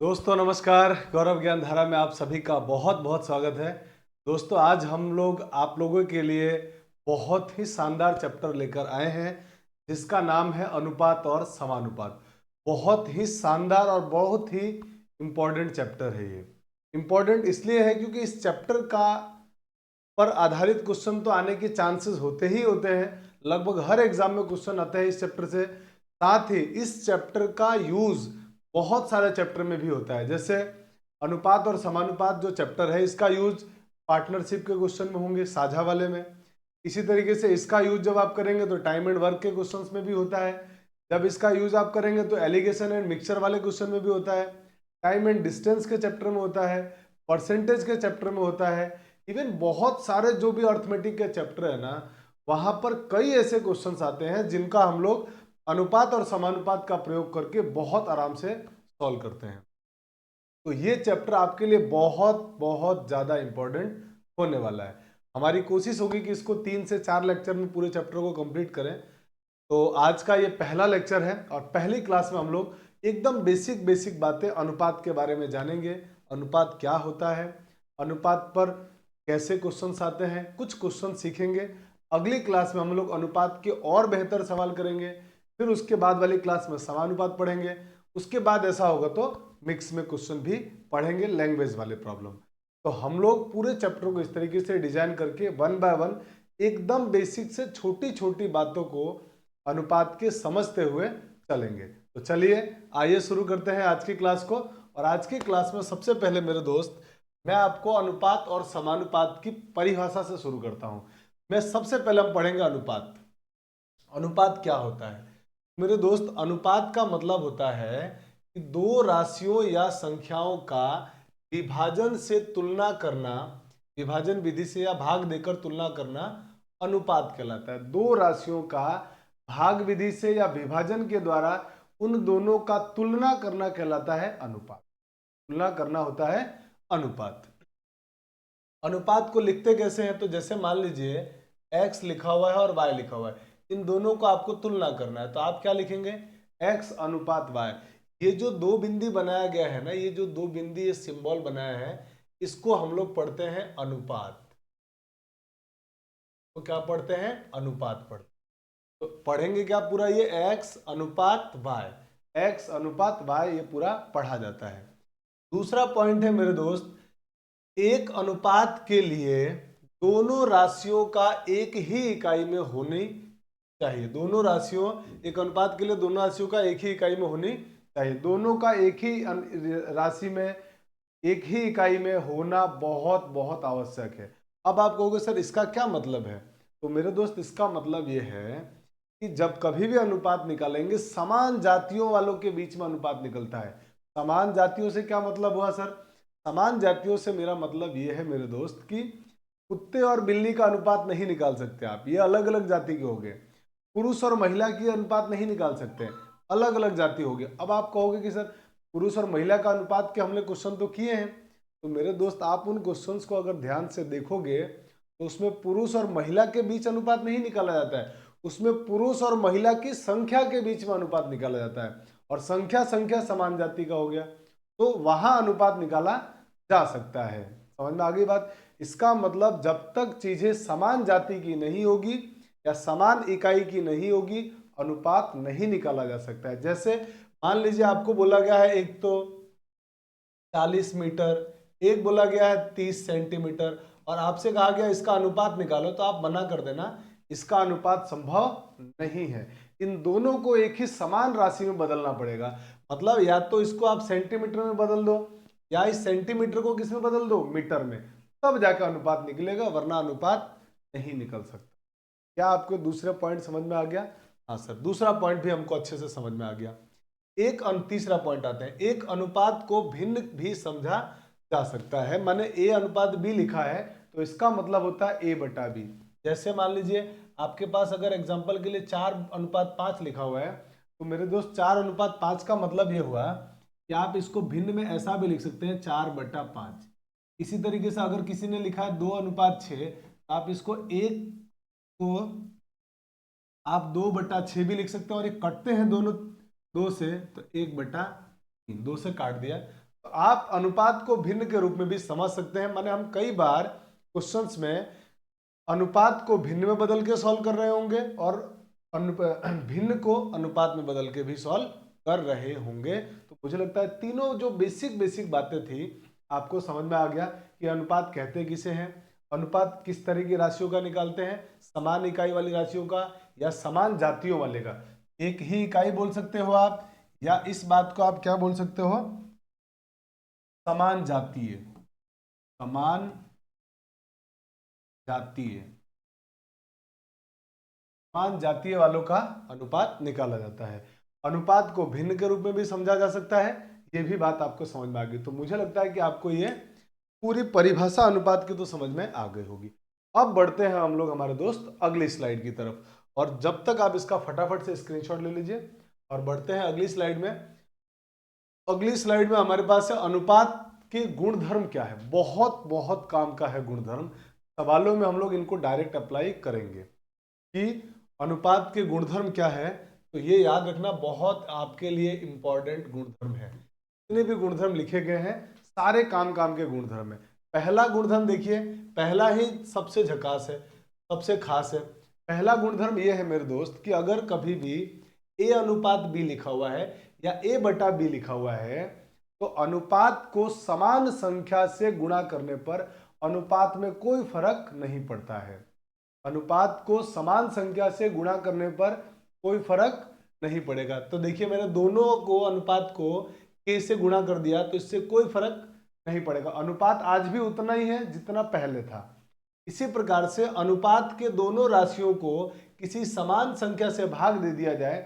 दोस्तों नमस्कार। गौरव ज्ञान धारा में आप सभी का बहुत बहुत स्वागत है। दोस्तों आज हम लोग आप लोगों के लिए बहुत ही शानदार चैप्टर लेकर आए हैं जिसका नाम है अनुपात और समानुपात। बहुत ही शानदार और बहुत ही इम्पोर्टेंट चैप्टर है ये। इम्पोर्टेंट इसलिए है क्योंकि इस चैप्टर का पर आधारित क्वेश्चन तो आने के चांसेस होते ही होते हैं। लगभग हर एग्जाम में क्वेश्चन आते हैं इस चैप्टर से। साथ ही इस चैप्टर का यूज बहुत सारे चैप्टर में भी होता है। जैसे अनुपात और समानुपात जो चैप्टर है इसका यूज पार्टनरशिप के क्वेश्चन में होंगे, साझा वाले में। इसी तरीके से इसका यूज जब आप करेंगे तो टाइम एंड वर्क के क्वेश्चंस में भी होता है। जब इसका यूज आप करेंगे तो एलिगेशन एंड मिक्सचर वाले क्वेश्चन में भी होता है। टाइम एंड डिस्टेंस के चैप्टर में होता है, परसेंटेज के चैप्टर में होता है। इवन बहुत सारे जो भी अर्थमेटिक के चैप्टर है ना, वहां पर कई ऐसे क्वेश्चंस आते हैं जिनका हम लोग अनुपात और समानुपात का प्रयोग करके बहुत आराम से सॉल्व करते हैं। तो ये चैप्टर आपके लिए बहुत बहुत ज्यादा इंपॉर्टेंट होने वाला है। हमारी कोशिश होगी कि इसको 3 से 4 लेक्चर में पूरे चैप्टर को कंप्लीट करें। तो आज का ये पहला लेक्चर है और पहली क्लास में हम लोग एकदम बेसिक बेसिक बातें अनुपात के बारे में जानेंगे। अनुपात क्या होता है, अनुपात पर कैसे क्वेश्चंस आते हैं, कुछ क्वेश्चन सीखेंगे। अगली क्लास में हम लोग अनुपात के और बेहतर सवाल करेंगे। फिर उसके बाद वाली क्लास में समानुपात पढ़ेंगे। उसके बाद ऐसा होगा तो मिक्स में क्वेश्चन भी पढ़ेंगे, लैंग्वेज वाले प्रॉब्लम। तो हम लोग पूरे चैप्टर को इस तरीके से डिजाइन करके वन बाय वन एकदम बेसिक से छोटी छोटी बातों को अनुपात के समझते हुए चलेंगे। तो चलिए आइए शुरू करते हैं आज की क्लास को। और आज की क्लास में सबसे पहले मेरे दोस्त मैं आपको अनुपात और समानुपात की परिभाषा से शुरू करता हूं। मैं सबसे पहले हम पढ़ेंगे अनुपात। अनुपात क्या होता है मेरे दोस्त? अनुपात का मतलब होता है कि दो राशियों या संख्याओं का विभाजन से तुलना करना, विभाजन विधि से या भाग देकर तुलना करना अनुपात कहलाता है। दो राशियों का भाग विधि से या विभाजन के द्वारा उन दोनों का तुलना करना कहलाता है अनुपात। तुलना करना होता है अनुपात। अनुपात को लिखते कैसे हैं? तो जैसे मान लीजिए x लिखा हुआ है और y लिखा हुआ है, इन दोनों को आपको तुलना करना है तो आप क्या लिखेंगे? x अनुपात y। ये जो दो बिंदी बनाया गया है ना, ये जो दो बिंदी ये सिंबल बनाया है, इसको हम लोग पढ़ते हैं अनुपात। तो क्या पढ़ते हैं? अनुपात पढ़ते। तो पढ़ेंगे क्या पूरा? ये x अनुपात y, x अनुपात y ये पूरा पढ़ा जाता है। दूसरा पॉइंट है मेरे दोस्त, एक अनुपात के लिए दोनों राशियों का एक ही इकाई में होनी चाहिए। दोनों राशियों, एक अनुपात के लिए दोनों राशियों का एक ही इकाई में होनी चाहिए। दोनों का एक ही राशि में एक ही इकाई में होना बहुत बहुत आवश्यक है। अब आप कहोगे सर इसका क्या मतलब है? तो मेरे दोस्त इसका मतलब यह है कि जब कभी भी अनुपात निकालेंगे समान जातियों वालों के बीच में अनुपात निकलता है। समान जातियों से क्या मतलब हुआ सर? समान जातियों से मेरा मतलब ये है मेरे दोस्त कि कुत्ते और बिल्ली का अनुपात नहीं निकाल सकते आप, ये अलग अलग जाति के हो गए। पुरुष और महिला की अनुपात नहीं निकाल सकते, अलग अलग जाति हो गए। अब आप कहोगे कि सर पुरुष और महिला का अनुपात के हमने क्वेश्चन तो किए हैं। तो मेरे दोस्त आप उन क्वेश्चंस को अगर ध्यान से देखोगे तो उसमें पुरुष और महिला के बीच अनुपात नहीं निकाला जाता है, उसमें पुरुष और महिला की संख्या के बीच में अनुपात निकाला जाता है। और संख्या संख्या समान जाति का हो गया तो वहां अनुपात निकाला जा सकता है। समझ में आ गई बात? इसका मतलब जब तक चीजें समान जाति की नहीं होगी या समान इकाई की नहीं होगी, अनुपात नहीं निकाला जा सकता है। जैसे मान लीजिए आपको बोला गया है एक तो 40 मीटर, एक बोला गया है 30 सेंटीमीटर और आपसे कहा गया इसका अनुपात निकालो, तो आप मना कर देना, इसका अनुपात संभव नहीं है। इन दोनों को एक ही समान राशि में बदलना पड़ेगा। मतलब या तो इसको आप सेंटीमीटर में बदल दो या इस सेंटीमीटर को किस में बदल दो? मीटर में, तब जाकर अनुपात निकलेगा, वरना अनुपात नहीं निकल सकता। क्या आपको दूसरा पॉइंट समझ में आ गया? हाँ सर, दूसरा पॉइंट भी हमको अच्छे से समझ में आ गया। तीसरा पॉइंट आते हैं, एक अनुपात को भिन्न भी समझा जा सकता है। माने ए अनुपात बी लिखा है तो इसका मतलब होता है ए बटा बी। जैसे मान लीजिए आपके पास अगर एग्जांपल के लिए 4:5 लिखा हुआ है तो मेरे दोस्त 4:5 का मतलब ये हुआ कि आप इसको भिन्न में ऐसा भी लिख सकते हैं 4/5। इसी तरीके से अगर किसी ने लिखा है 2:6 तो आप इसको एक को आप 2/6 भी लिख सकते हैं और ये कटते हैं दोनों दो से तो 1/3, दो से काट दिया तो आप अनुपात को भिन्न के रूप में भी समझ सकते हैं। माने हम कई बार क्वेश्चंस में अनुपात को भिन्न में बदल के सॉल्व कर रहे होंगे और भिन्न को अनुपात में बदल के भी सॉल्व कर रहे होंगे। तो मुझे लगता है तीनों जो बेसिक बेसिक बातें थी आपको समझ में आ गया कि अनुपात कहते किसे हैं, अनुपात किस तरह की राशियों का निकालते हैं, समान इकाई वाली राशियों का या समान जातियों वाले का। एक ही इकाई बोल सकते हो आप, या इस बात को आप क्या बोल सकते हो, समान जातीय, समान जातीय, समान जातीय वालों का अनुपात निकाला जाता है। अनुपात को भिन्न के रूप में भी समझा जा सकता है, ये भी बात आपको समझ में आ गई। तो मुझे लगता है कि आपको ये पूरी परिभाषा अनुपात की तो समझ में आ गई होगी। अब बढ़ते हैं हम लोग हमारे दोस्त अगली स्लाइड की तरफ, और जब तक आप इसका फटाफट से स्क्रीनशॉट ले लीजिए और बढ़ते हैं अगली स्लाइड में। अगली स्लाइड में हमारे पास है अनुपात के गुणधर्म क्या है। बहुत बहुत काम का है गुणधर्म, सवालों में हम लोग इनको डायरेक्ट अप्लाई करेंगे कि अनुपात के गुणधर्म क्या है। तो ये याद रखना बहुत आपके लिए इंपॉर्टेंट गुणधर्म है। जितने भी गुणधर्म लिखे गए हैं सारे काम काम के गुणधर्म है। पहला गुणधर्म देखिए, पहला ही सबसे झकास है, सबसे खास है। पहला गुणधर्म ये है मेरे दोस्त कि अगर कभी भी ए अनुपात बी लिखा हुआ है या ए बटा बी लिखा हुआ है तो अनुपात को समान संख्या से गुणा करने पर अनुपात में कोई फर्क नहीं पड़ता है। अनुपात को समान संख्या से गुणा करने पर कोई फर्क नहीं पड़ेगा। तो देखिए मैंने दोनों को अनुपात को के से गुणा कर दिया तो इससे कोई फर्क नहीं पड़ेगा, अनुपात आज भी उतना ही है जितना पहले था। इसी प्रकार से अनुपात के दोनों राशियों को किसी समान संख्या से भाग दे दिया जाए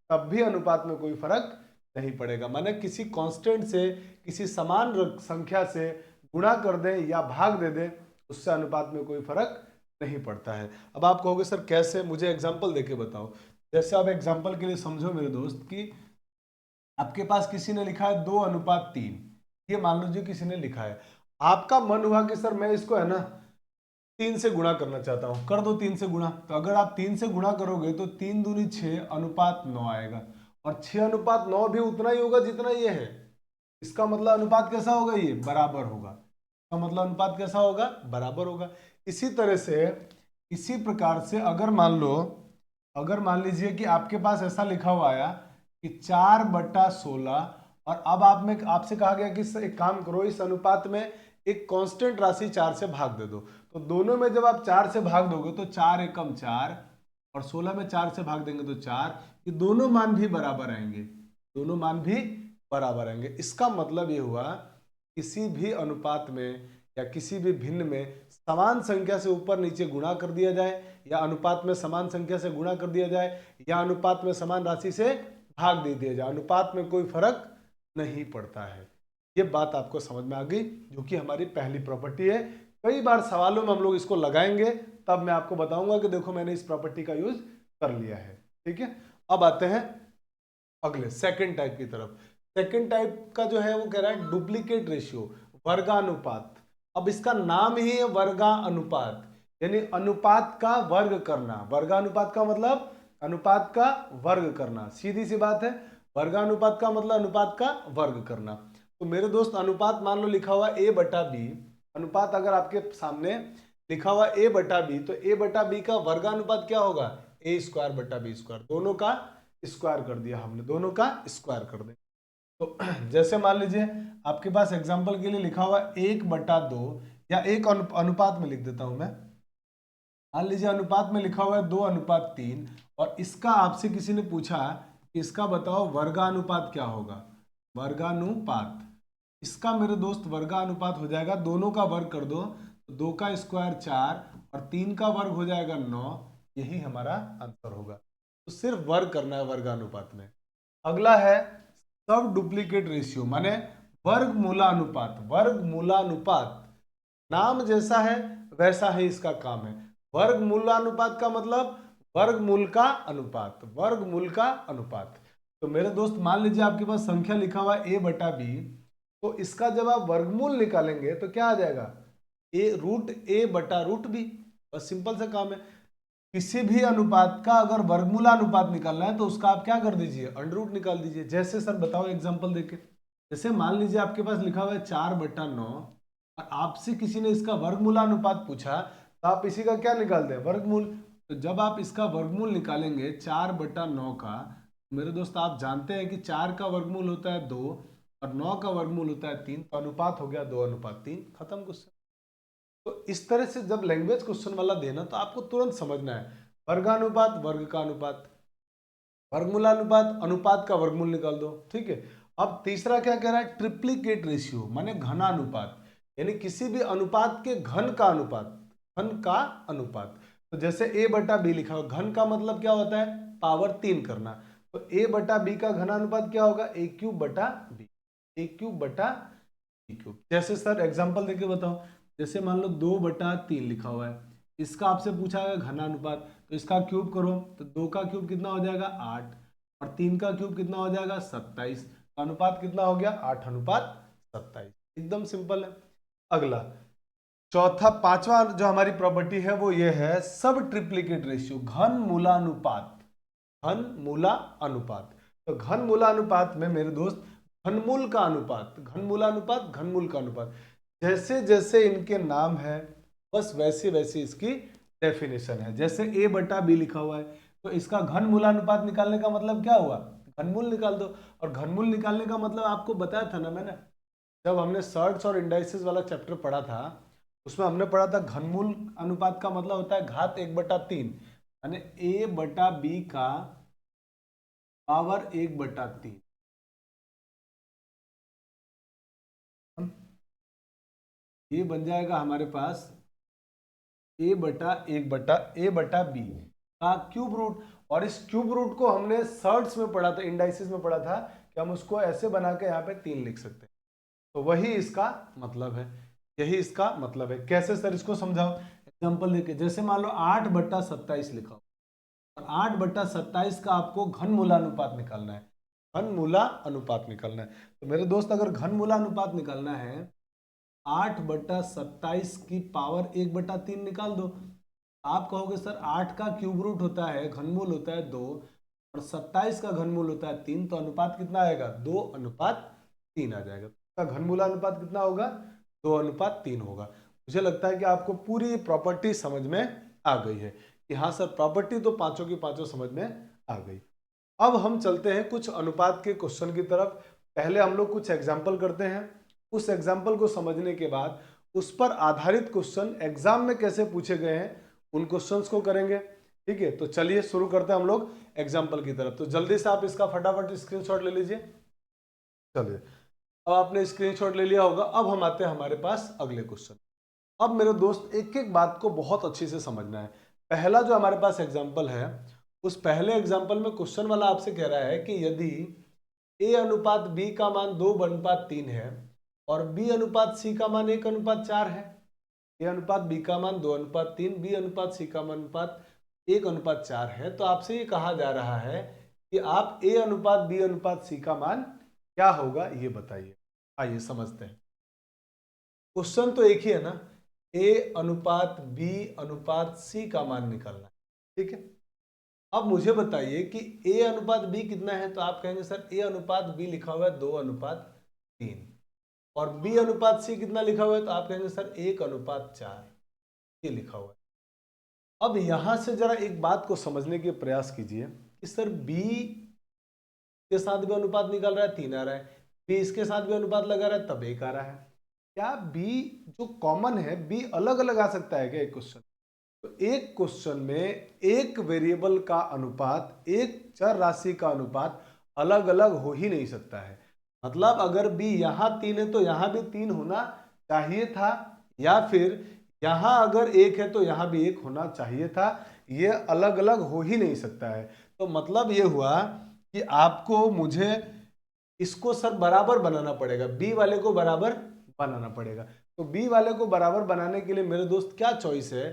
तब भी अनुपात में कोई फर्क नहीं पड़ेगा। माने किसी कांस्टेंट से किसी समान संख्या से गुणा कर दें या भाग दे दें उससे अनुपात में कोई फर्क नहीं पड़ता है। अब आप कहोगे सर कैसे, मुझे एग्जांपल देके बताओ। जैसे आप एग्जांपल के लिए समझो मेरे दोस्त कि आपके पास किसी ने लिखा है 2:3, ये मान लीजिए किसी ने लिखा है, आपका मन हुआ कि सर मैं इसको है ना 3 से गुणा करना चाहता हूं, कर दो 3 से गुणा। तो अगर आप 3 से गुणा करोगे तो 3 दूनी 6 अनुपात 9 आएगा, और 6 अनुपात 9 भी उतना ही होगा जितना ये है। इसका मतलब अनुपात कैसा होगा, ये बराबर होगा। इसका मतलब अनुपात कैसा होगा, बराबर होगा। इसी तरह से इसी प्रकार से अगर मान लीजिए कि आपके पास ऐसा लिखा हुआ आया कि 4/16, और अब आपसे कहा गया कि एक काम करो, इस अनुपात में एक कांस्टेंट राशि 4 से भाग दे दो। तो दोनों में जब आप 4 से भाग दोगे तो 4 एकम 4 और 16 में 4 से भाग देंगे तो 4, ये दोनों मान भी बराबर आएंगे, दोनों मान भी बराबर आएंगे। इसका मतलब ये हुआ किसी भी अनुपात में या किसी भी भिन्न में समान संख्या से ऊपर नीचे गुणा कर दिया जाए, या अनुपात में समान संख्या से गुणा कर दिया जाए, या अनुपात में समान राशि से भाग दे दिया जाए, अनुपात में कोई फर्क नहीं पड़ता है। ये बात आपको समझ में आ गई, जो कि हमारी पहली प्रॉपर्टी है। कई बार सवालों में हम लोग इसको लगाएंगे, तब मैं आपको बताऊंगा कि देखो मैंने इस प्रॉपर्टी का यूज कर लिया है। ठीक है, अब आते हैं अगले सेकंड टाइप की तरफ। सेकंड टाइप का जो है वो कह रहा है डुप्लीकेट रेशियो, वर्गानुपात। अब इसका नाम ही है वर्गानुपात, यानी अनुपात का वर्ग करना। वर्गानुपात का मतलब अनुपात का वर्ग करना, सीधी सी बात है। वर्गानुपात का मतलब अनुपात का वर्ग करना। तो मेरे दोस्त अनुपात मान लो लिखा हुआ a बटा बी, अनुपात अगर आपके सामने लिखा हुआ a बटा बी, तो a बटा बी का वर्गानुपात क्या होगा, a² बटा b²। दोनों का स्क्वायर कर दिया हमने, दोनों का स्क्वायर कर दें। तो जैसे मान लीजिए आपके पास एग्जाम्पल के लिए लिखा हुआ 1/2, या एक अनुपात में लिख देता हूं मैं। मान लीजिए अनुपात में लिखा हुआ है 2:3, और इसका आपसे किसी ने पूछा कि इसका बताओ वर्गानुपात क्या होगा। वर्गानुपात, इसका मेरे दोस्त वर्गानुपात हो जाएगा, दोनों का वर्ग कर दो तो 2 का स्क्वायर 4 और 3 का वर्ग हो जाएगा 9, यही हमारा आंसर होगा। तो सिर्फ वर्ग करना है वर्गानुपात में। अगला है सब डुप्लीकेट रेशियो, माने वर्गमूलानुपात। वर्गमूलानुपात नाम जैसा है वैसा ही इसका काम है। वर्गमूलानुपात का मतलब वर्गमूल का अनुपात, वर्गमूल का अनुपात। तो मेरे दोस्त मान लीजिए आपके पास संख्या लिखा हुआ a बटा बी, तो इसका जब आप वर्गमूल निकालेंगे तो क्या आ जाएगा, a बटा √b। बस सिंपल सा काम है। किसी भी अनुपात का अगर वर्गमूलानुपात निकालना है तो उसका आप क्या कर दीजिए, अंडर रूट निकाल दीजिए। जैसे सर बताओ एग्जांपल देके, जैसे मान लीजिए आपके पास लिखा हुआ है 4/9 और आपसे किसी ने इसका वर्गमूलानुपात पूछा, तो आप इसी का क्या निकालते हैं, वर्गमूल। तो जब आप इसका वर्गमूल निकालेंगे 4/9 का, मेरे दोस्त आप जानते हैं कि 4 का वर्गमूल होता है 2 और 9 का वर्गमूल होता है 3, तो अनुपात हो गया 2:3, खत्म क्वेश्चन। तो इस तरह से जब लैंग्वेज क्वेश्चन वाला देना तो आपको तुरंत समझना है, वर्गानुपात वर्ग का अनुपात, वर्गमूलानुपात अनुपात का वर्गमूल निकाल दो, ठीक है। अब तीसरा क्या कह रहा है, ट्रिप्लीकेट रेशियो माने घनानुपात, यानी किसी भी अनुपात के घन का अनुपात, घन का अनुपात। तो जैसे a/b लिखा हो, घन का मतलब क्या होता है, पावर 3 करना। तो a/b का घनानुपात क्या होगा, a³ b, a³/b³। जैसे सर एग्जांपल देके बताओ, जैसे मान लो 2/3 लिखा हुआ है, इसका आपसे पूछा है घनानुपात, तो इसका क्यूब करो, तो 2 का क्यूब कितना हो जाएगा 8 और 3 का क्यूब कितना हो जाएगा 27, तो अनुपात कितना हो गया 8:27, एकदम सिंपल है। अगला चौथा पांचवा जो हमारी प्रॉपर्टी है वो ये है सब ट्रिप्लीकेट रेशियो, घन मूलानुपात, घन मूला अनुपात। तो घन मूला अनुपात में मेरे दोस्त घनमूल का अनुपात, घनमूलानुपात घनमूल का अनुपात, जैसे जैसे इनके नाम है बस वैसे वैसे इसकी डेफिनेशन है। जैसे a/b लिखा हुआ है, तो इसका घन मूलानुपात निकालने का मतलब क्या हुआ, घनमूल निकाल दो। और घनमूल निकालने का मतलब आपको बताया था ना मैंने, जब हमने सर्ट्स और इंडाइसिस वाला चैप्टर पढ़ा था, उसमें हमने पढ़ा था घनमूल अनुपात का मतलब होता है घात 1/3, यानी a/b का पावर 1/3। ये बन जाएगा हमारे पास a/1/a/b का क्यूब रूट। और इस क्यूब रूट को हमने सर्ट्स में पढ़ा था, इंडाइसिस में पढ़ा था कि हम उसको ऐसे बना के यहाँ पे 3 लिख सकते हैं। तो वही इसका मतलब है, यही इसका मतलब है। कैसे सर इसको समझाओ, एग्जांपल देके, जैसे मान लो 8/27 लिखा हो और 8/27 का आपको घन मूलानुपात निकालना है, घन मूला अनुपात निकालना है। तो मेरे दोस्त अगर घन मूला अनुपात निकालना है, 8/27 की पावर 1/3 निकाल दो। आप कहोगे सर 8 का क्यूब रूट होता है, घनमूल होता है 2 और 27 का घनमूल होता है 3, तो अनुपात कितना आएगा 2:3 आ जाएगा। इसका घनमूला अनुपात कितना होगा 2:3 होगा। मुझे लगता है कि आपको पूरी प्रॉपर्टी समझ में आ गई है कि हाँ सर प्रॉपर्टी तो पांचों की पांचों समझ में आ गई। अब हम चलते हैं कुछ अनुपात के क्वेश्चन की तरफ। पहले हम लोग कुछ एग्जाम्पल करते हैं, उस एग्जाम्पल को समझने के बाद उस पर आधारित क्वेश्चन एग्जाम में कैसे पूछे गए हैं उन क्वेश्चंस को करेंगे, ठीक है। तो चलिए शुरू करते हैं हम लोग एग्जाम्पल की तरफ। तो जल्दी से आप इसका फटाफट स्क्रीनशॉट ले लीजिए। चलिए, अब आपने स्क्रीनशॉट ले लिया होगा। अब हम आते हैं हमारे पास अगले क्वेश्चन। अब मेरे दोस्त एक एक बात को बहुत अच्छे से समझना है। पहला जो हमारे पास एग्जाम्पल है, उस पहले एग्जाम्पल में क्वेश्चन वाला आपसे कह रहा है कि यदि a/b का मान 2:3 है और b/c का मान 1:4 है, a/b का मान 2:3, b/c का मान 1:4 है, तो आपसे ये कहा जा रहा है कि आप a/b/c का मान क्या होगा ये बताइए। आइए समझते हैं। क्वेश्चन तो एक ही है ना, a/b/c का मान निकालना है, ठीक है। अब मुझे बताइए कि a/b कितना है, तो आप कहेंगे सर a/b लिखा हुआ है 2:3 और b/c कितना लिखा हुआ है, तो आप कहेंगे सर 1:4 ये लिखा हुआ है। अब यहां से जरा एक बात को समझने के प्रयास कीजिए कि सर b के साथ भी अनुपात निकल रहा है 3 आ रहा है, b इसके साथ भी अनुपात लगा रहा है तब 1 आ रहा है। क्या b जो कॉमन है b अलग अलग आ सकता है क्या एक क्वेश्चन? तो एक क्वेश्चन में एक वेरिएबल का अनुपात, एक चर राशि का अनुपात अलग अलग हो ही नहीं सकता है। मतलब अगर b यहां 3 है तो यहां भी 3 होना चाहिए था, या फिर यहां अगर 1 है तो यहां भी 1 होना चाहिए था। ये अलग अलग हो ही नहीं सकता है। तो मतलब ये हुआ कि आपको मुझे इसको सर बराबर बनाना पड़ेगा, बी वाले को बराबर बनाना पड़ेगा। तो बी वाले को बराबर बनाने के लिए मेरे दोस्त क्या चॉइस है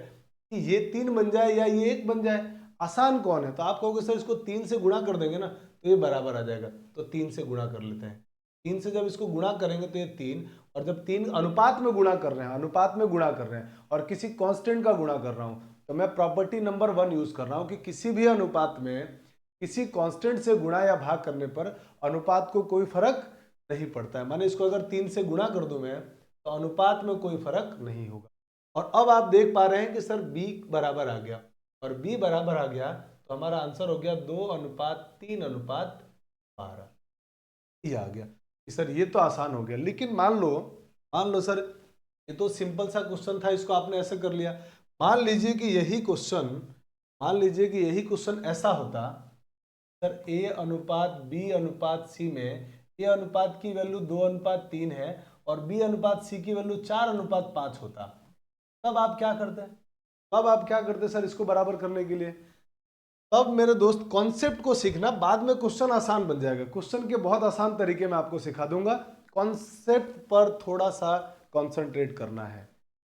कि ये 3 बन जाए या ये 1 बन जाए। आसान कौन है, तो आप कहोगे सर इसको 3 से गुणा कर देंगे ना तो ये बराबर आ जाएगा, तो 3 से गुणा कर लेते हैं। 3 से जब इसको गुणा करेंगे तो ये 3, और जब 3 अनुपात में गुणा कर रहे हैं, अनुपात में गुणा कर रहे हैं और किसी कांस्टेंट का गुणा कर रहा हूं, तो मैं प्रॉपर्टी नंबर 1 यूज कर रहा हूं कि किसी भी अनुपात में किसी कांस्टेंट से गुणा या भाग करने पर अनुपात को कोई फर्क नहीं पड़ता है। माने इसको अगर 3 से गुणा कर दूं मैं तो अनुपात में कोई फर्क नहीं होगा। और अब आप देख पा रहे हैं कि सर b बराबर आ गया, और b बराबर आ गया तो हमारा आंसर हो गया 2:3:12। ये आ गया कि सर ये तो आसान हो गया। लेकिन मान लो सर ये तो सिंपल सा क्वेश्चन था, इसको आपने ऐसे कर लिया। मान लीजिए कि यही क्वेश्चन ऐसा होता सर, A/B/C में A अनुपात की वैल्यू 2:3 है और B अनुपात C की वैल्यू 4:5 होता, तब आप क्या करते सर इसको बराबर करने के लिए? तब मेरे दोस्त कॉन्सेप्ट को सीखना, बाद में क्वेश्चन आसान बन जाएगा। क्वेश्चन के बहुत आसान तरीके मैं आपको सिखा दूंगा, कॉन्सेप्ट पर थोड़ा सा कॉन्सेंट्रेट करना है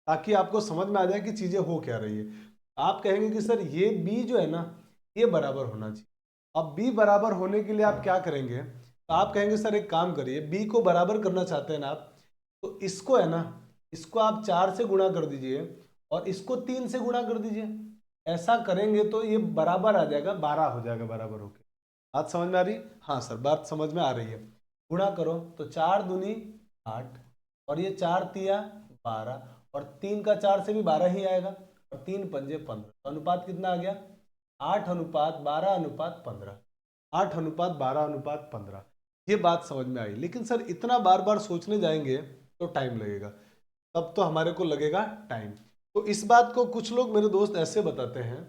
ताकि आपको समझ में आ जाए कि चीजें हो क्या रही है। आप कहेंगे कि सर ये b जो है ना ये बराबर होना चाहिए। अब b बराबर होने के लिए आप क्या करेंगे, तो आप कहेंगे सर एक काम करिए, b को बराबर करना चाहते हैं ना आप, तो इसको है ना, इसको आप 4 से गुणा कर दीजिए और इसको 3 से गुणा कर दीजिए। ऐसा करेंगे तो ये बराबर आ जाएगा, 12 हो जाएगा बराबर होके। बात समझ में आ रही? हाँ सर बात समझ में आ रही है। गुणा करो तो 4 दूनी 8 और ये 4 तिया 12 और 3 का 4 से भी 12 ही आएगा और 3 पंजे 15। तो अनुपात कितना आ गया? 8:12:15। 8:12:15। ये बात समझ में आई। लेकिन सर इतना बार बार सोचने जाएंगे तो टाइम लगेगा, तब तो हमारे को लगेगा टाइम। तो इस बात को कुछ लोग मेरे दोस्त ऐसे बताते हैं,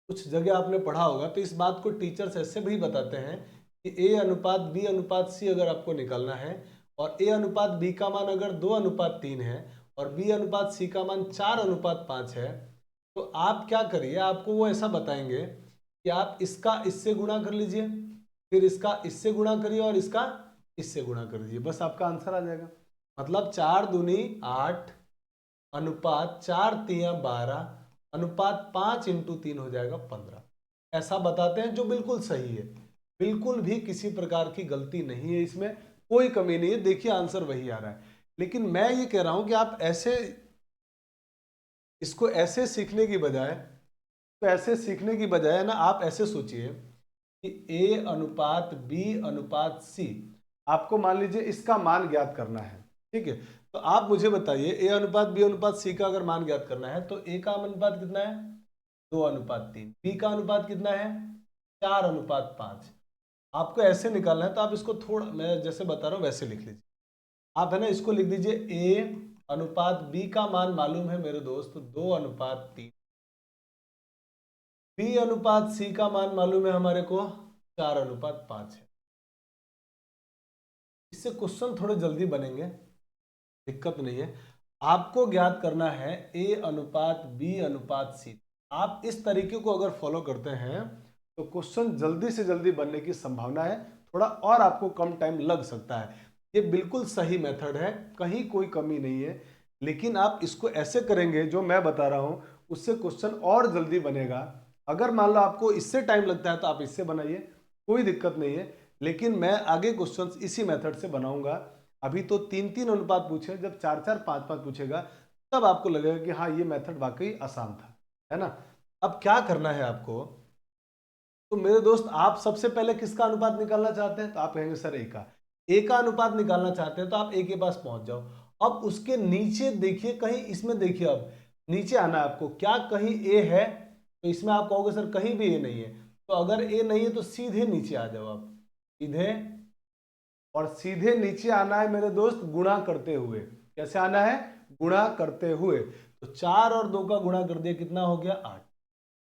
कुछ जगह आपने पढ़ा होगा, तो इस बात को टीचर्स ऐसे भी बताते हैं कि A/B/C अगर आपको निकालना है और A/B का मान अगर 2:3 है और B/C का मान 4:5 है, तो आप क्या करिए, आपको वो ऐसा बताएंगे कि आप इसका इससे गुणा कर लीजिए, फिर इसका इससे गुणा करिए और इसका इससे गुणा कर दीजिए, बस आपका आंसर आ जाएगा। मतलब 4 दूनी 8 अनुपात 4 तिया 12 अनुपात 5 × 3 हो जाएगा 15। ऐसा बताते हैं, जो बिल्कुल सही है, बिल्कुल भी किसी प्रकार की गलती नहीं है, इसमें कोई कमी नहीं है। देखिए आंसर वही आ रहा है। लेकिन मैं ये कह रहा हूं कि आप ऐसे इसको ऐसे सीखने की बजाय, तो ऐसे सीखने की बजाय ना आप ऐसे सोचिए कि A/B/C आपको मान लीजिए इसका मान ज्ञात करना है, ठीक है? तो आप मुझे बताइए A/B/C का अगर मान ज्ञात करना है तो A का अनुपात कितना है? 2:3। B का अनुपात कितना है? 4:5। आपको ऐसे निकालना है तो आप इसको थोड़ा, मैं जैसे बता रहा हूं वैसे लिख लीजिए। आप है ना इसको लिख दीजिए A/B का मान मालूम है मेरे दोस्त 2:3। B/C का मान मालूम है हमारे को 4:5 है। इससे क्वेश्चन थोड़े जल्दी बनेंगे, दिक्कत नहीं है। आपको ज्ञात करना है A/B/C। आप इस तरीके को अगर फॉलो करते हैं तो क्वेश्चन जल्दी से जल्दी बनने की संभावना है, थोड़ा और आपको कम टाइम लग सकता है। ये बिल्कुल सही मेथड है, कहीं कोई कमी नहीं है। लेकिन आप इसको ऐसे करेंगे जो मैं बता रहा हूं, उससे क्वेश्चन और जल्दी बनेगा। अगर मान लो आपको इससे टाइम लगता है तो आप इससे बनाइए, कोई दिक्कत नहीं है। लेकिन मैं आगे क्वेश्चंस इसी मेथड से बनाऊंगा। अभी तो 3-3 अनुपात पूछे, जब 4-4 5-5 पूछेगा तब आपको लगेगा कि हाँ ये मेथड वाकई आसान था, है ना? अब क्या करना है आपको, तो मेरे दोस्त आप सबसे पहले किसका अनुपात निकालना चाहते हैं? तो आप कहेंगे सर ए का अनुपात निकालना चाहते हैं तो आप ए के पास पहुंच जाओ। अब उसके नीचे देखिए, कहीं इसमें देखिए, अब नीचे आना है आपको, क्या कहीं ए है? तो इसमें आप कहोगे सर कहीं भी ए नहीं है। तो अगर ए नहीं है तो सीधे नीचे आ जाओ आप, सीधे, और सीधे नीचे आना है मेरे दोस्त गुणा करते हुए। कैसे आना है? गुणा करते हुए। तो 4 और 2 का गुणा कर दिया, कितना हो गया? 8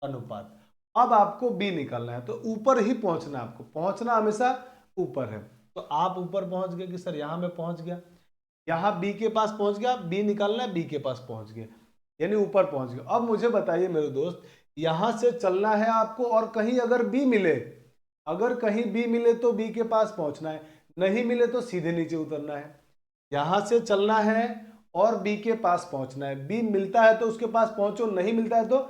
अनुपात। अब आपको बी निकालना है, तो ऊपर ही पहुंचना है आपको, पहुंचना हमेशा ऊपर है। तो आप ऊपर पहुंच गए कि सर यहां मैं पहुंच गया, यहां बी के पास पहुंच गया, बी निकालना है, बी के पास पहुंच गए, यानी ऊपर पहुंच गए। अब मुझे बताइए मेरे दोस्त, यहां से चलना है आपको और कहीं अगर बी मिले, अगर कहीं बी मिले तो बी के पास पहुंचना है, नहीं मिले तो सीधे नीचे उतरना है। यहां से चलना है और बी के पास पहुंचना है, बी मिलता है तो उसके पास पहुंचो, नहीं मिलता है तो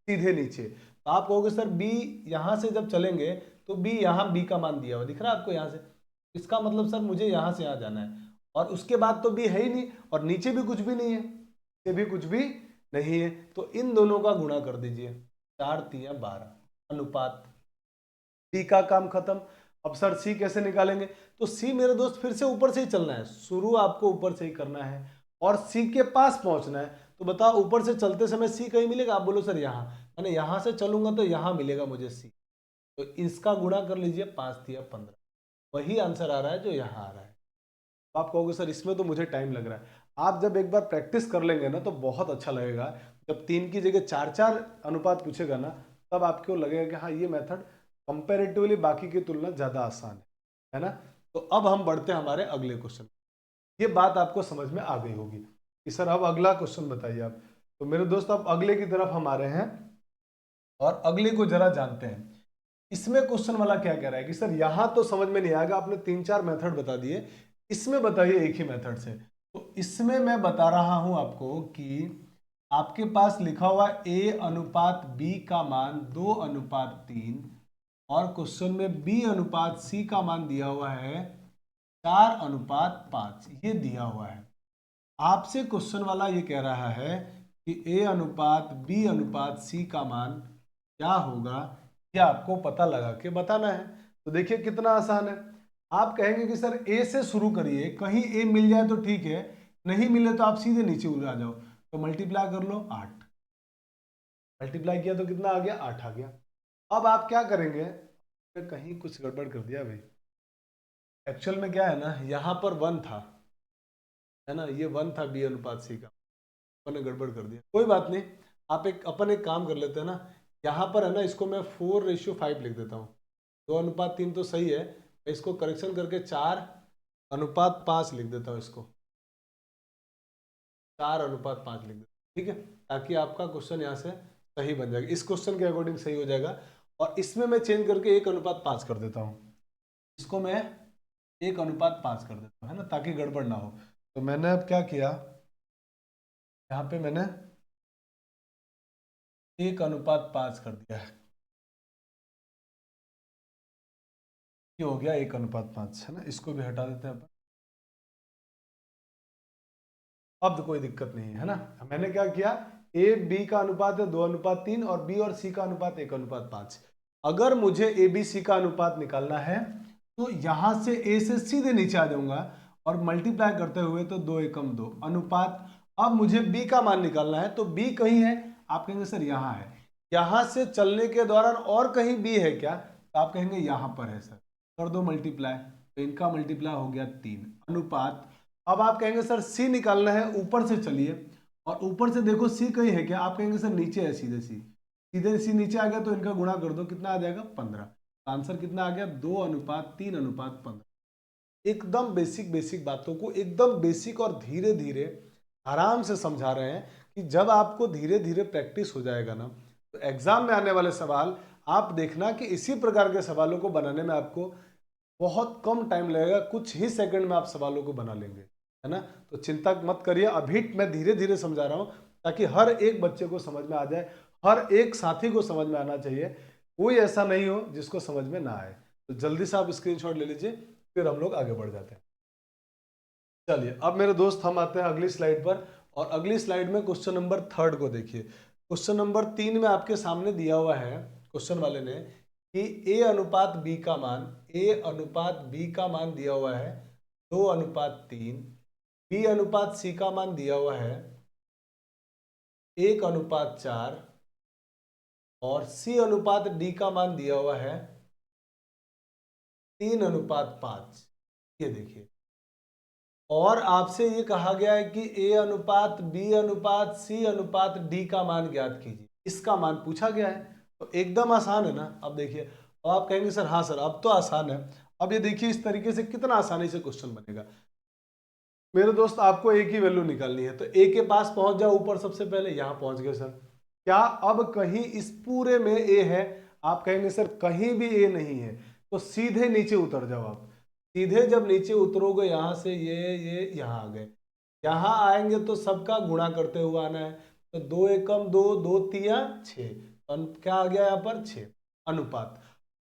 सीधे नीचे। तो आप कहोगे सर बी यहां से जब चलेंगे तो बी यहां बी का मान दिया हुआ दिख रहा है आपको यहां से, इसका मतलब सर मुझे यहां से यहां जाना है और उसके बाद तो बी है ही नहीं और नीचे भी कुछ भी नहीं है, नीचे भी कुछ भी नहीं है। तो इन दोनों का गुणा कर दीजिए, 4 तिया 12 अनुपात, बी का काम खत्म। अब सर सी कैसे निकालेंगे? तो सी मेरे दोस्त फिर से ऊपर से ही चलना है, शुरू आपको ऊपर से ही करना है और सी के पास पहुंचना है। तो बताओ ऊपर से चलते समय सी कहीं मिलेगा? आप बोलो सर यहाँ, मैंने यहाँ से चलूंगा तो यहाँ मिलेगा मुझे सी, तो इसका गुणा कर लीजिए, 5 तिया 15, वही आंसर आ रहा है जो यहाँ आ रहा है। तो आप कहोगे सर इसमें तो मुझे टाइम लग रहा है। आप जब एक बार प्रैक्टिस कर लेंगे ना तो बहुत अच्छा लगेगा। जब 3 की जगह 4-4 अनुपात पूछेगा ना, तब आपको लगेगा कि हाँ ये मेथड कंपैरेटिवली बाकी की तुलना ज़्यादा आसान है ना। तो अब हम बढ़ते हैं हमारे अगले क्वेश्चन। ये बात आपको समझ में आ गई होगी कि सर अब अगला क्वेश्चन बताइए आप। तो मेरे दोस्त अब अगले की तरफ हम आ रहे हैं और अगले को जरा जानते हैं। इसमें क्वेश्चन वाला क्या कह रहा है कि सर यहां तो समझ में नहीं आएगा, आपने 3-4 मेथड बता दिए, इसमें बताइए एक ही मेथड से। तो इसमें मैं बता रहा हूं आपको कि आपके पास लिखा हुआ a अनुपात b का मान 2:3 और क्वेश्चन में b अनुपात c का मान दिया हुआ है 4:5, ये दिया हुआ है। आपसे क्वेश्चन वाला ये कह रहा है कि a अनुपात b अनुपात c का मान क्या होगा, ये आपको पता लगा के बताना है। तो देखिए कितना आसान है। आप कहेंगे कि सर a से शुरू करिए, कहीं a मिल जाए तो ठीक है, नहीं मिले तो आप सीधे नीचे आ जाओ। तो मल्टीप्लाई कर लो, 8, मल्टीप्लाई किया तो कितना आ गया? 8 आ गया। अब आप क्या करेंगे? कहीं कुछ गड़बड़ कर दिया भाई। एक्चुअल में क्या है ना, यहाँ पर 1 था, है ना, ये 1 था b अनुपात c का, अपन ने गड़बड़ कर दिया, कोई बात नहीं। आप अपन एक काम कर लेते हैं ना, यहाँ पर है ना, इसको मैं 4:5 लिख देता हूँ। 2:3 तो सही है, इसको करेक्शन करके 4:5 लिख देता हूँ, इसको 4:5 लिख देता हूँ, ठीक है, ताकि आपका क्वेश्चन यहाँ से सही बन जाएगा, इस क्वेश्चन के अकॉर्डिंग सही हो जाएगा। और इसमें मैं चेंज करके 1:5 कर देता हूँ, इसको मैं 1:5 कर देता हूँ, है ना, ताकि गड़बड़ ना हो। तो मैंने अब क्या किया, यहाँ पे मैंने 1:5 कर दिया है, ये हो गया 1:5, है ना, इसको भी हटा देते हैं अपन। अब तो कोई दिक्कत नहीं है ना। मैंने क्या किया, ए बी का अनुपात है 2:3 और बी और सी का अनुपात 1:5। अगर मुझे ए बी सी का अनुपात निकालना है तो यहां से ए से सीधे नीचे आ जाऊंगा और मल्टीप्लाई करते हुए, तो 2 एकम 2 अनुपात। अब मुझे बी का मान निकालना है, तो बी कहीं है? आप कहेंगे सर यहां है। यहां से चलने के दौरान और कहीं बी है क्या? तो आप कहेंगे यहां पर है सर, कर दो मल्टीप्लाई, तो इनका मल्टीप्लाई हो गया 3 अनुपात। अब आप कहेंगे सर सी निकालना है, ऊपर से चलिए और ऊपर से देखो सी कहीं है क्या? आप कहेंगे सर नीचे है, सीधे सी, सीधे सी नीचे आ गया, तो इनका गुणा कर दो, कितना आ जाएगा? 15। आंसर कितना आ गया? 2:3:15। एकदम बेसिक बेसिक बातों को एकदम बेसिक और धीरे धीरे आराम से समझा रहे हैं कि जब आपको धीरे धीरे प्रैक्टिस हो जाएगा ना, तो एग्जाम में आने वाले सवाल आप देखना कि इसी प्रकार के सवालों को बनाने में आपको बहुत कम टाइम लगेगा, कुछ ही सेकंड में आप सवालों को बना लेंगे, है ना। तो चिंता मत करिए, अभी मैं धीरे धीरे समझा रहा हूँ ताकि हर एक बच्चे को समझ में आ जाए, हर एक साथी को समझ में आना चाहिए, कोई ऐसा नहीं हो जिसको समझ में ना आए। तो जल्दी से आप स्क्रीनशॉट ले लीजिए, फिर हम लोग आगे बढ़ जाते हैं। चलिए अब मेरे दोस्त हम आते हैं अगली स्लाइड पर, और अगली स्लाइड में क्वेश्चन नंबर 3 को देखिए। क्वेश्चन नंबर 3 में आपके सामने दिया हुआ है क्वेश्चन वाले ने कि a अनुपात b का मान, a अनुपात b का मान दिया हुआ है 2:3, b अनुपात c का मान दिया हुआ है 1:4 और c अनुपात d का मान दिया हुआ है 3:5। ये देखिए, और आपसे ये कहा गया है कि a अनुपात b अनुपात c अनुपात d का मान ज्ञात कीजिए, इसका मान पूछा गया है। तो एकदम आसान है ना। अब देखिए, अब आप कहेंगे सर हाँ सर अब तो आसान है। अब ये देखिए इस तरीके से कितना आसानी से क्वेश्चन बनेगा। मेरे दोस्त आपको a की वैल्यू निकालनी है, तो a के पास पहुंच जाओ ऊपर, सबसे पहले यहां पहुंच गए सर। क्या अब कहीं इस पूरे में a है? आप कहेंगे सर कहीं भी a नहीं है, तो सीधे नीचे उतर जाओ आप। सीधे जब नीचे उतरोगे यहां से, ये यहां आ गए, यहां आएंगे तो सबका गुणा करते हुए आना है। तो 2 एकम 2, 2 तिया 6, क्या आ गया यहाँ पर? 6 अनुपात।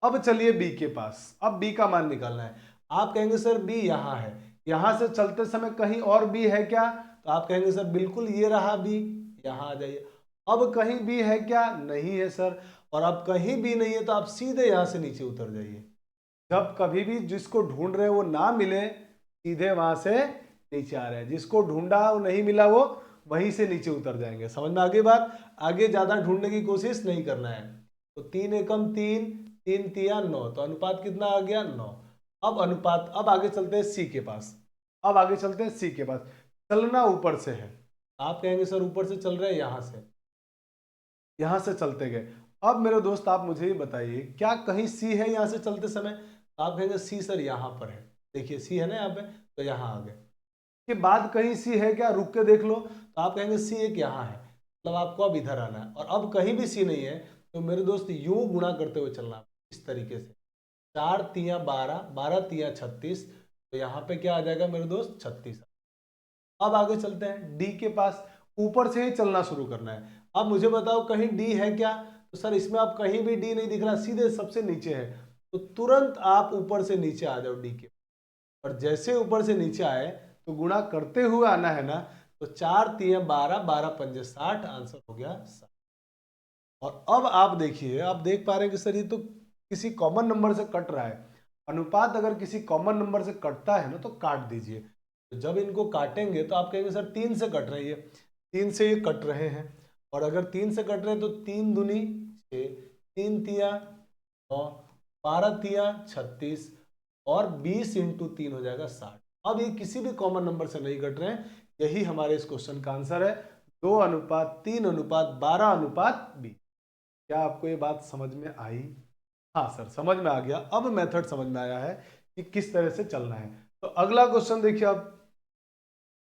अब चलिए b के पास, अब b का मान निकालना है। आप कहेंगे सर b यहाँ है, यहां से चलते समय कहीं और b है क्या? तो आप कहेंगे सर बिल्कुल ये रहा b, यहां आ जाइए। अब कहीं b है क्या? नहीं है सर। और अब कहीं भी नहीं है तो आप सीधे यहां से नीचे उतर जाइए। जब कभी भी जिसको ढूंढ रहे हैं वो ना मिले, सीधे वहां से नीचे आ रहे हैं, जिसको ढूंढा वो नहीं मिला वो वहीं से नीचे उतर जाएंगे। समझ में आगे बात? आगे ज्यादा ढूंढने की कोशिश नहीं करना है। तो 3 एकम 3, 3 तिया 9, तो अनुपात कितना आ गया? 9। अब अनुपात, अब आगे चलते हैं सी के पास। अब आगे चलते हैं सी के पास। चलना ऊपर से है, आप कहेंगे सर ऊपर से चल रहे हैं, यहां से चलते गए। अब मेरे दोस्त आप मुझे ये बताइए, क्या कहीं सी है यहां से चलते समय? तो आप कहेंगे सी सर यहाँ पर है, देखिए सी है ना यहाँ पे, तो यहाँ आ गए। के बाद कहीं सी है क्या? रुक के देख लो, तो आप कहेंगे सी एक यहाँ है, मतलब आपको अब इधर आना है। और अब कहीं भी सी नहीं है, तो मेरे दोस्त यूं गुणा करते हुए चलना इस तरीके से। 4 तिया 12, 12 तिया 36, तो यहाँ पे क्या आ जाएगा मेरे दोस्त? 36। अब आगे चलते हैं डी के पास। ऊपर से ही चलना शुरू करना है। अब मुझे बताओ कहीं डी है क्या? तो सर इसमें आप कहीं भी डी नहीं दिख रहा, सीधे सबसे नीचे है, तो तुरंत आप ऊपर से नीचे आ जाओ डी के। और जैसे ऊपर से नीचे आए तो गुणा करते हुए आना है ना, तो 4 तिया 12, 12 पंजे 60, आंसर हो गया 60। और अब आप देखिए, आप देख पा रहे हैं कि सर ये तो किसी कॉमन नंबर से कट रहा है। अनुपात अगर किसी कॉमन नंबर से कटता है ना तो काट दीजिए। तो जब इनको काटेंगे तो आप कहेंगे सर 3 से कट रही है, 3 से ये कट रहे हैं। और अगर 3 से कट रहे हैं तो 3 दूनी 6, 3 तिया 9, 12 तिया 36, और 20 इंटू 3 हो जाएगा 60। अब ये किसी भी कॉमन नंबर से नहीं कट रहे हैं, यही हमारे इस क्वेश्चन का आंसर है। 2 अनुपात 3 अनुपात 12 अनुपात 20। क्या आपको ये बात समझ में आई? हाँ सर समझ में आ गया। अब मेथड समझ में आया है कि किस तरह से चलना है। तो अगला क्वेश्चन देखिए। अब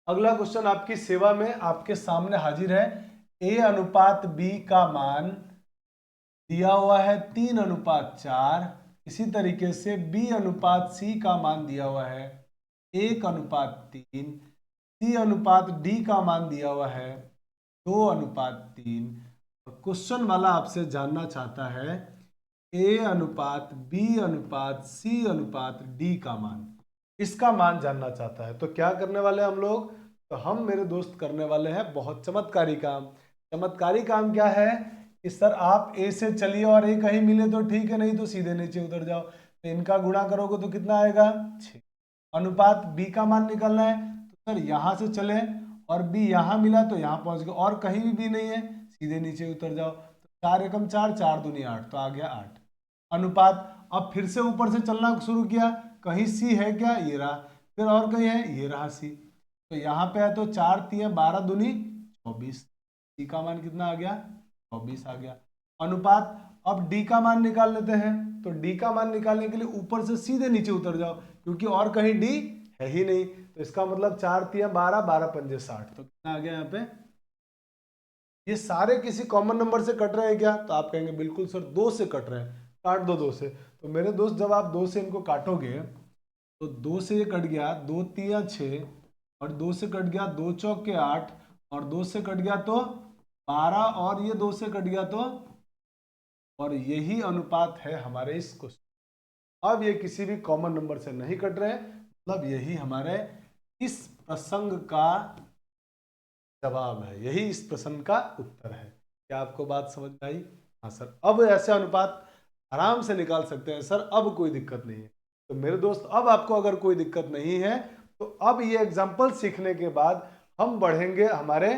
अगला क्वेश्चन आपकी सेवा में आपके सामने हाजिर है। ए अनुपात बी का मान दिया हुआ है 3 अनुपात 4। इसी तरीके से बी अनुपात सी का मान दिया हुआ है 1 अनुपात 3। सी अनुपात डी का मान दिया हुआ है 2 अनुपात 3। क्वेश्चन वाला आपसे जानना चाहता है ए अनुपात बी अनुपात सी अनुपात डी का मान, इसका मान जानना चाहता है। तो क्या करने वाले हम लोग? तो हम मेरे दोस्त करने वाले हैं बहुत चमत्कारी काम। चमत्कारी काम क्या है कि सर आप ए से चलिए और ए कहीं मिले तो ठीक है, नहीं तो सीधे नीचे उतर जाओ। तो इनका गुणा करोगे तो कितना आएगा? 6। अनुपात बी का मान निकालना है, तो सर यहां से चले और बी यहां मिला तो यहां पहुंच गए, और कहीं भी बी नहीं है, सीधे नीचे उतर जाओ। तो 4 एकम 4, 4 दूनी 8, तो आ गया 8। अनुपात, अब फिर से ऊपर से चलना शुरू किया, कहीं सी है क्या? ये रहा। फिर और कहीं है? ये रहा सी। तो यहाँ पे है तो 4 तिया 12 दूनी 24। सी का मान कितना आ गया? 24 आ गया। अनुपात, अब डी का मान निकाल लेते हैं। तो डी का मान निकालने के लिए ऊपर से सीधे नीचे उतर जाओ, क्योंकि और कहीं डी है ही नहीं। तो इसका मतलब 4 तिया 12, 12 पंजे 60, तो कितना आ गया यहाँ पे? ये सारे किसी कॉमन नंबर से कट रहे हैं क्या? तो आप कहेंगे बिल्कुल सर 2 से कट रहे हैं, काट दो 2 से। तो मेरे दोस्त जब आप 2 से इनको काटोगे तो 2 से ये कट गया 2 तिया 6, और 2 से कट गया 2 चौके 8, और 2 से कट गया तो 12, और ये 2 से कट गया तो, और यही अनुपात है हमारे इस क्वेश्चन। अब ये किसी भी कॉमन नंबर से नहीं कट रहे, मतलब यही हमारे इस प्रसंग का जवाब है, यही इस प्रश्न का उत्तर है। क्या आपको बात समझ में आई? हाँ सर, अब ऐसे अनुपात आराम से निकाल सकते हैं सर, अब कोई दिक्कत नहीं है। तो मेरे दोस्त अब आपको अगर कोई दिक्कत नहीं है तो अब ये एग्जाम्पल सीखने के बाद हम बढ़ेंगे हमारे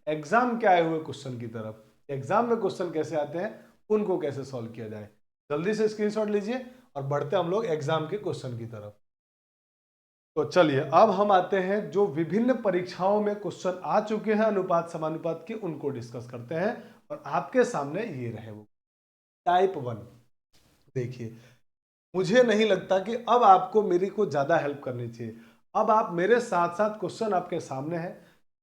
एग्जाम के आए हुए क्वेश्चन की तरफ। एग्जाम में क्वेश्चन कैसे आते हैं, उनको कैसे सॉल्व किया जाए। जल्दी से स्क्रीनशॉट लीजिए और बढ़ते हम लोग एग्जाम के क्वेश्चन की तरफ। तो चलिए अब हम आते हैं जो विभिन्न परीक्षाओं में क्वेश्चन आ चुके हैं अनुपात समानुपात के, उनको डिस्कस करते हैं। और आपके सामने ये रहे वो टाइप 1। देखिए, मुझे नहीं लगता कि अब आपको मेरी को ज्यादा हेल्प करनी चाहिए। अब आप मेरे साथ साथ क्वेश्चन आपके सामने है,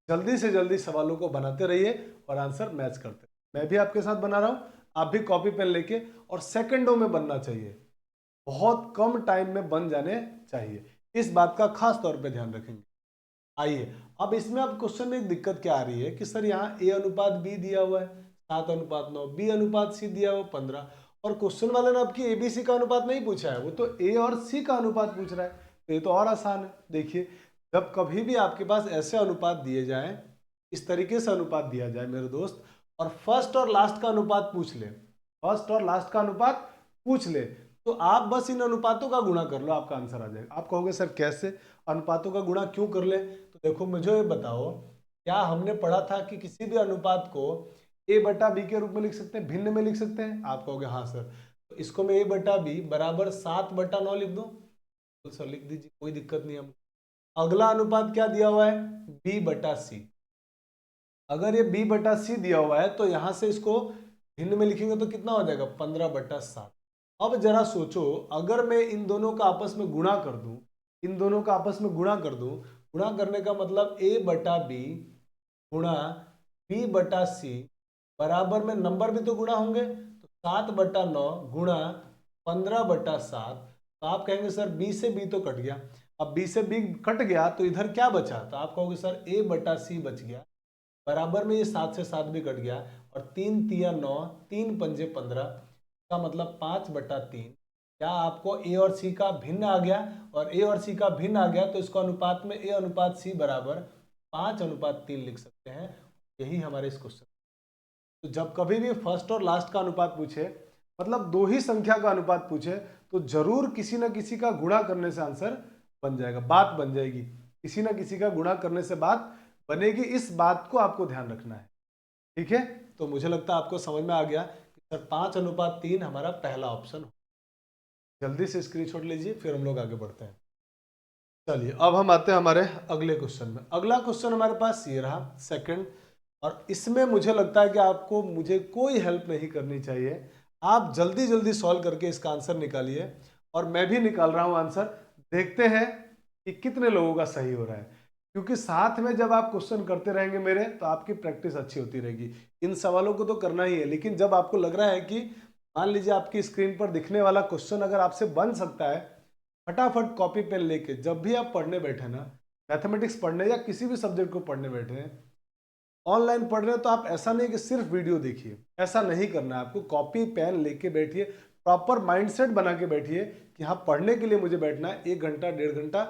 जल्दी से जल्दी सवालों को बनाते रहिए और आंसर मैच करते रहिए। मैं भी आपके साथ बना रहा हूं, आप भी कॉपी पेन लेके, और सेकंडों में बनना चाहिए, बहुत कम टाइम में बन जाने चाहिए। इस बात का खास तौर पे ध्यान रखेंगे। आइए, अब इसमें अब क्वेश्चन में एक दिक्कत क्या आ रही है कि सर यहाँ ए अनुपात बी दिया हुआ है 7 अनुपात 9, बी अनुपात सी दिया हुआ 15, और क्वेश्चन वाले ने आपकी एबीसी का अनुपात नहीं पूछा है, वो तो ए और सी का अनुपात पूछ रहा है। तो ये तो और आसान है। देखिए, जब कभी भी आपके पास ऐसे अनुपात दिए जाए, इस तरीके से अनुपात दिया जाए मेरे दोस्त, और फर्स्ट और लास्ट का अनुपात पूछ ले, फर्स्ट और लास्ट का अनुपात पूछ ले, तो आप बस इन अनुपातों का गुणा कर लो, आपका आंसर आ जाएगा। आप कहोगे सर कैसे, अनुपातों का गुणा क्यों कर ले? तो देखो मुझे ये बताओ, क्या हमने पढ़ा था कि किसी भी अनुपात को a बटा बी के रूप में लिख सकते हैं, भिन्न में लिख सकते हैं? आप कहोगे हाँ सर। तो इसको मैं a बटा बी बराबर 7/9 लिख दूं? तो सर लिख दीजिए, कोई दिक्कत नहीं हम। अगला अनुपात क्या दिया हुआ है? b बटा सी। अगर ये b बटा सी दिया हुआ है तो यहां से इसको भिन्न में लिखेंगे तो कितना हो जाएगा? 15/7। अब जरा सोचो, अगर मैं इन दोनों का आपस में गुणा कर दूं, इन दोनों का आपस में गुणा कर दूं, गुणा करने का मतलब a बटा बी गुणा b बटा सी बराबर में नंबर भी तो गुणा होंगे, तो 7/9 गुणा 15/7। तो आप कहेंगे सर b से b तो कट गया। अब b से b कट गया तो इधर क्या बचा? तो आप कहोगे सर a बटा सी बच गया, बराबर में ये 7 से 7 भी कट गया, और 3 तिया 9, 3 पंजे 15 का मतलब 5/3। क्या आपको ए और सी का भिन्न आ गया? और ए और सी का भिन्न आ गया तो इसको अनुपात में a अनुपात सी बराबर 5/3 लिख सकते हैं। यही हमारे इस क्वेश्चन। तो जब कभी भी फर्स्ट और लास्ट का अनुपात पूछे, मतलब दो ही संख्या का अनुपात पूछे, तो जरूर किसी ना किसी का गुणा करने से आंसर बन जाएगा, बात बन जाएगी। किसी ना किसी का गुणा करने से बात बनेगी, इस बात को आपको ध्यान रखना है। ठीक है, तो मुझे लगता है आपको समझ में आ गया कि सर 5/3 हमारा पहला ऑप्शन हो। जल्दी से स्क्रीनशॉट लीजिए, फिर हम लोग आगे बढ़ते हैं। चलिए अब हम आते हैं हमारे अगले क्वेश्चन में। अगला क्वेश्चन हमारे पास ये रहा सेकंड, और इसमें मुझे लगता है कि आपको मुझे कोई हेल्प नहीं करनी चाहिए। आप जल्दी जल्दी सॉल्व करके इसका आंसर निकालिए, और मैं भी निकाल रहा हूं आंसर। देखते हैं कि कितने लोगों का सही हो रहा है, क्योंकि साथ में जब आप क्वेश्चन करते रहेंगे मेरे, तो आपकी प्रैक्टिस अच्छी होती रहेगी। इन सवालों को तो करना ही है, लेकिन जब आपको लग रहा है कि मान लीजिए आपकी स्क्रीन पर दिखने वाला क्वेश्चन अगर आपसे बन सकता है, फटाफट कॉपी पेन लेके जब भी आप पढ़ने बैठे ना, मैथमेटिक्स पढ़ने या किसी भी सब्जेक्ट को पढ़ने बैठे हैं, ऑनलाइन पढ़ रहे हो, तो आप ऐसा नहीं कि सिर्फ वीडियो देखिए, ऐसा नहीं करना है आपको। कॉपी पेन लेके बैठिए, प्रॉपर माइंडसेट बना के बैठिए कि हाँ पढ़ने के लिए मुझे बैठना है, 1 घंटा 1.5 घंटा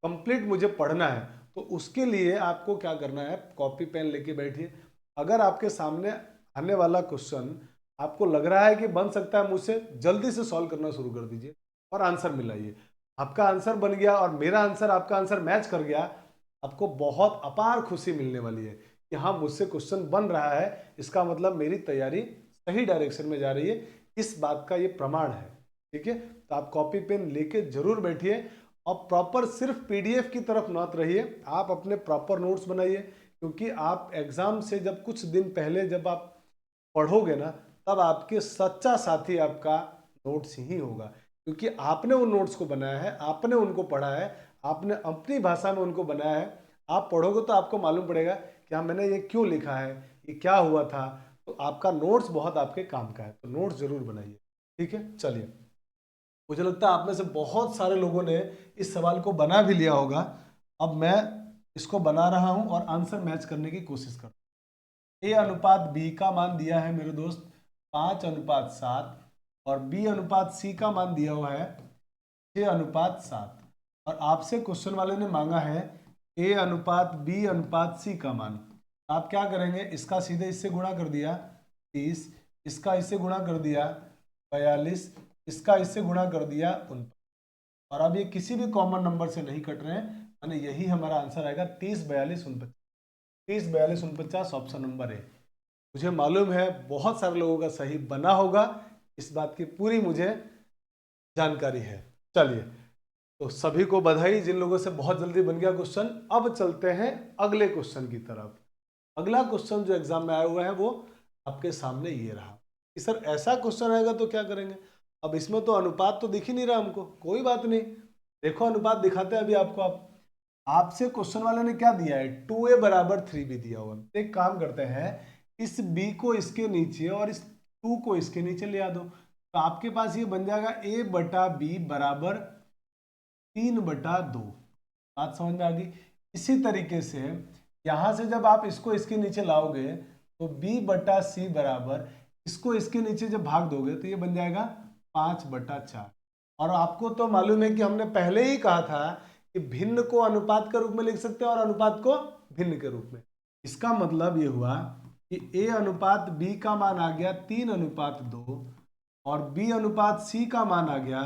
कंप्लीट मुझे पढ़ना है। तो उसके लिए आपको क्या करना है, कॉपी पेन लेके बैठिए। अगर आपके सामने आने वाला क्वेश्चन आपको लग रहा है कि बन सकता है मुझसे, जल्दी से सॉल्व करना शुरू कर दीजिए और आंसर मिलाइए। आपका आंसर बन गया और मेरा आंसर आपका आंसर मैच कर गया, आपको बहुत अपार खुशी मिलने वाली है कि हाँ मुझसे क्वेश्चन बन रहा है, इसका मतलब मेरी तैयारी सही डायरेक्शन में जा रही है। इस बात का ये प्रमाण है। ठीक है, तो आप कॉपी पेन लेके जरूर बैठिए, और प्रॉपर सिर्फ पीडीएफ की तरफ मत रहिए, आप अपने प्रॉपर नोट्स बनाइए। क्योंकि आप एग्जाम से जब कुछ दिन पहले जब आप पढ़ोगे ना, तब आपके सच्चा साथी आपका नोट्स ही होगा, क्योंकि आपने उन नोट्स को बनाया है, आपने उनको पढ़ा है, आपने अपनी भाषा में उनको बनाया है। आप पढ़ोगे तो आपको मालूम पड़ेगा कि हाँ मैंने ये क्यों लिखा है, ये क्या हुआ था। तो आपका नोट्स बहुत आपके काम का है, तो नोट्स जरूर बनाइए। ठीक है, चलिए, मुझे लगता है आप में से बहुत सारे लोगों ने इस सवाल को बना भी लिया होगा। अब मैं इसको बना रहा हूं और आंसर मैच करने की कोशिश कर। ए अनुपात बी का मान दिया है मेरे दोस्त 5/7, और बी अनुपात सी का मान दिया हुआ है 6/7, और आपसे क्वेश्चन वाले ने मांगा है ए अनुपात बी अनुपात सी का मान। आप क्या करेंगे, इसका सीधे इससे गुणा कर दिया 30, इसका इससे गुणा कर दिया 42, इसका इससे गुणा कर दिया 49, और अब ये किसी भी कॉमन नंबर से नहीं कट रहे हैं, यानी यही हमारा आंसर आएगा 30, 42, 49। 30, 42, 49 ऑप्शन नंबर ए। मुझे मालूम है बहुत सारे लोगों का सही बना होगा, इस बात की पूरी मुझे जानकारी है। चलिए, तो सभी को बधाई जिन लोगों से बहुत जल्दी बन गया क्वेश्चन। अब चलते हैं अगले क्वेश्चन की तरफ। अगला क्वेश्चन जो एग्जाम में आया हुआ है वो आपके सामने ये रहा कि सर ऐसा क्वेश्चन आएगा तो क्या करेंगे। अब इसमें तो अनुपात तो दिख ही नहीं रहा हमको, कोई बात नहीं, देखो अनुपात दिखाते हैं अभी आपको। आपसे क्वेश्चन वाले ने क्या दिया है, 2a बराबर 3b दिया हुआ। एक काम करते हैं, इस b को इसके नीचे और इस 2 को इसके नीचे ले आ दो, तो आपके पास ये बन जाएगा a बटा b बराबर 3/2। बात समझ में आ गई। इसी तरीके से यहां से जब आप इसको इसके नीचे लाओगे तो b बटा c बराबर, इसको इसके नीचे जब भाग दोगे तो ये बन जाएगा 5/4। और आपको तो मालूम है कि हमने पहले ही कहा था कि भिन्न को अनुपात के रूप में लिख सकते हैं और अनुपात को भिन्न के रूप में। इसका मतलब ये हुआ कि a अनुपात b का मान आ गया 3/2, और B अनुपात C का मान आ गया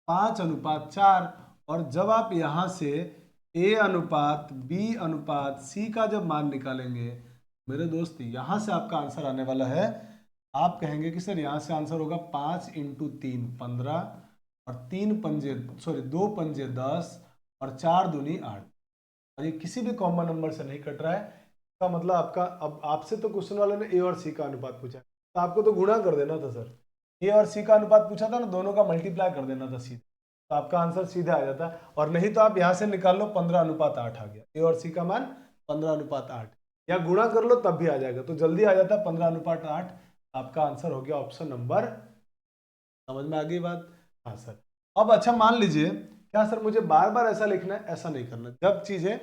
5:4। और जब आप यहां से A अनुपात B अनुपात C का जब मान निकालेंगे मेरे दोस्त, यहां से आपका आंसर आने वाला है, आप कहेंगे कि सर यहां से आंसर होगा 5 × 3 15, और 2 पंजे 10, और 4 दूनी 8। और ये किसी भी कॉमन नंबर से नहीं कट रहा है। इसका मतलब आपका, अब आपसे तो क्वेश्चन वाले ने ए और सी का अनुपात पूछा, तो आपको तो गुणा कर देना था सर। ए और सी का अनुपात पूछा था ना, दोनों का मल्टीप्लाई कर देना था सीधे, तो आपका आंसर सीधा आ जाता। और नहीं तो आप यहाँ से निकाल लो, 15:8 आ गया। ए और सी का मान 15:8, या गुणा कर लो तब भी आ जाएगा, तो जल्दी आ जाता 15:8। आपका आंसर हो गया ऑप्शन नंबर। समझ में आ गई बात? हाँ सर। अब अच्छा मान लीजिए, क्या सर मुझे बार बार ऐसा लिखना है? ऐसा नहीं करना। जब चीजें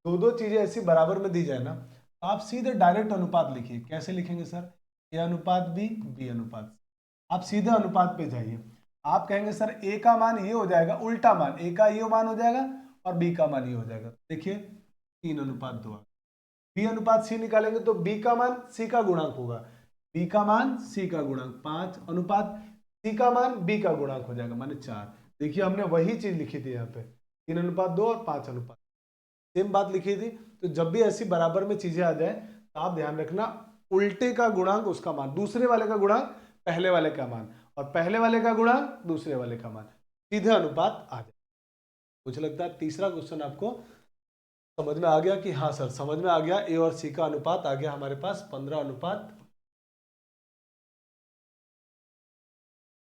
दो चीजें ऐसी बराबर में दी जाए ना, तो आप सीधे डायरेक्ट अनुपात लिखिए। कैसे लिखेंगे सर? ए अनुपात बी, बी अनुपात सी। आप सीधे अनुपात पे जाइए। आप कहेंगे सर ए का मान ये हो जाएगा, उल्टा मान, ए का ये मान हो जाएगा और बी का मान ये हो जाएगा। देखिए 3:2। बी अनुपात सी निकालेंगे तो बी का मान सी का गुणांक होगा, बी का मान सी का गुणांक 5 अनुपात सी का मान बी का गुणांक हो जाएगा, माने 4। देखिए हमने वही चीज लिखी थी यहाँ पे, 3:2 और 5 अनुपात, सेम बात लिखी थी। तो जब भी ऐसी बराबर में चीजें आ जाए तो आप ध्यान रखना, उल्टे का गुणांक उसका मान, दूसरे वाले का गुणांक पहले वाले का मान, और पहले वाले का गुणांक दूसरे वाले का मान, सीधे अनुपात आ जाए। मुझे लगता है तीसरा क्वेश्चन आपको समझ में आ गया कि हाँ सर समझ में आ गया। ए और सी का अनुपात आ गया हमारे पास 15:।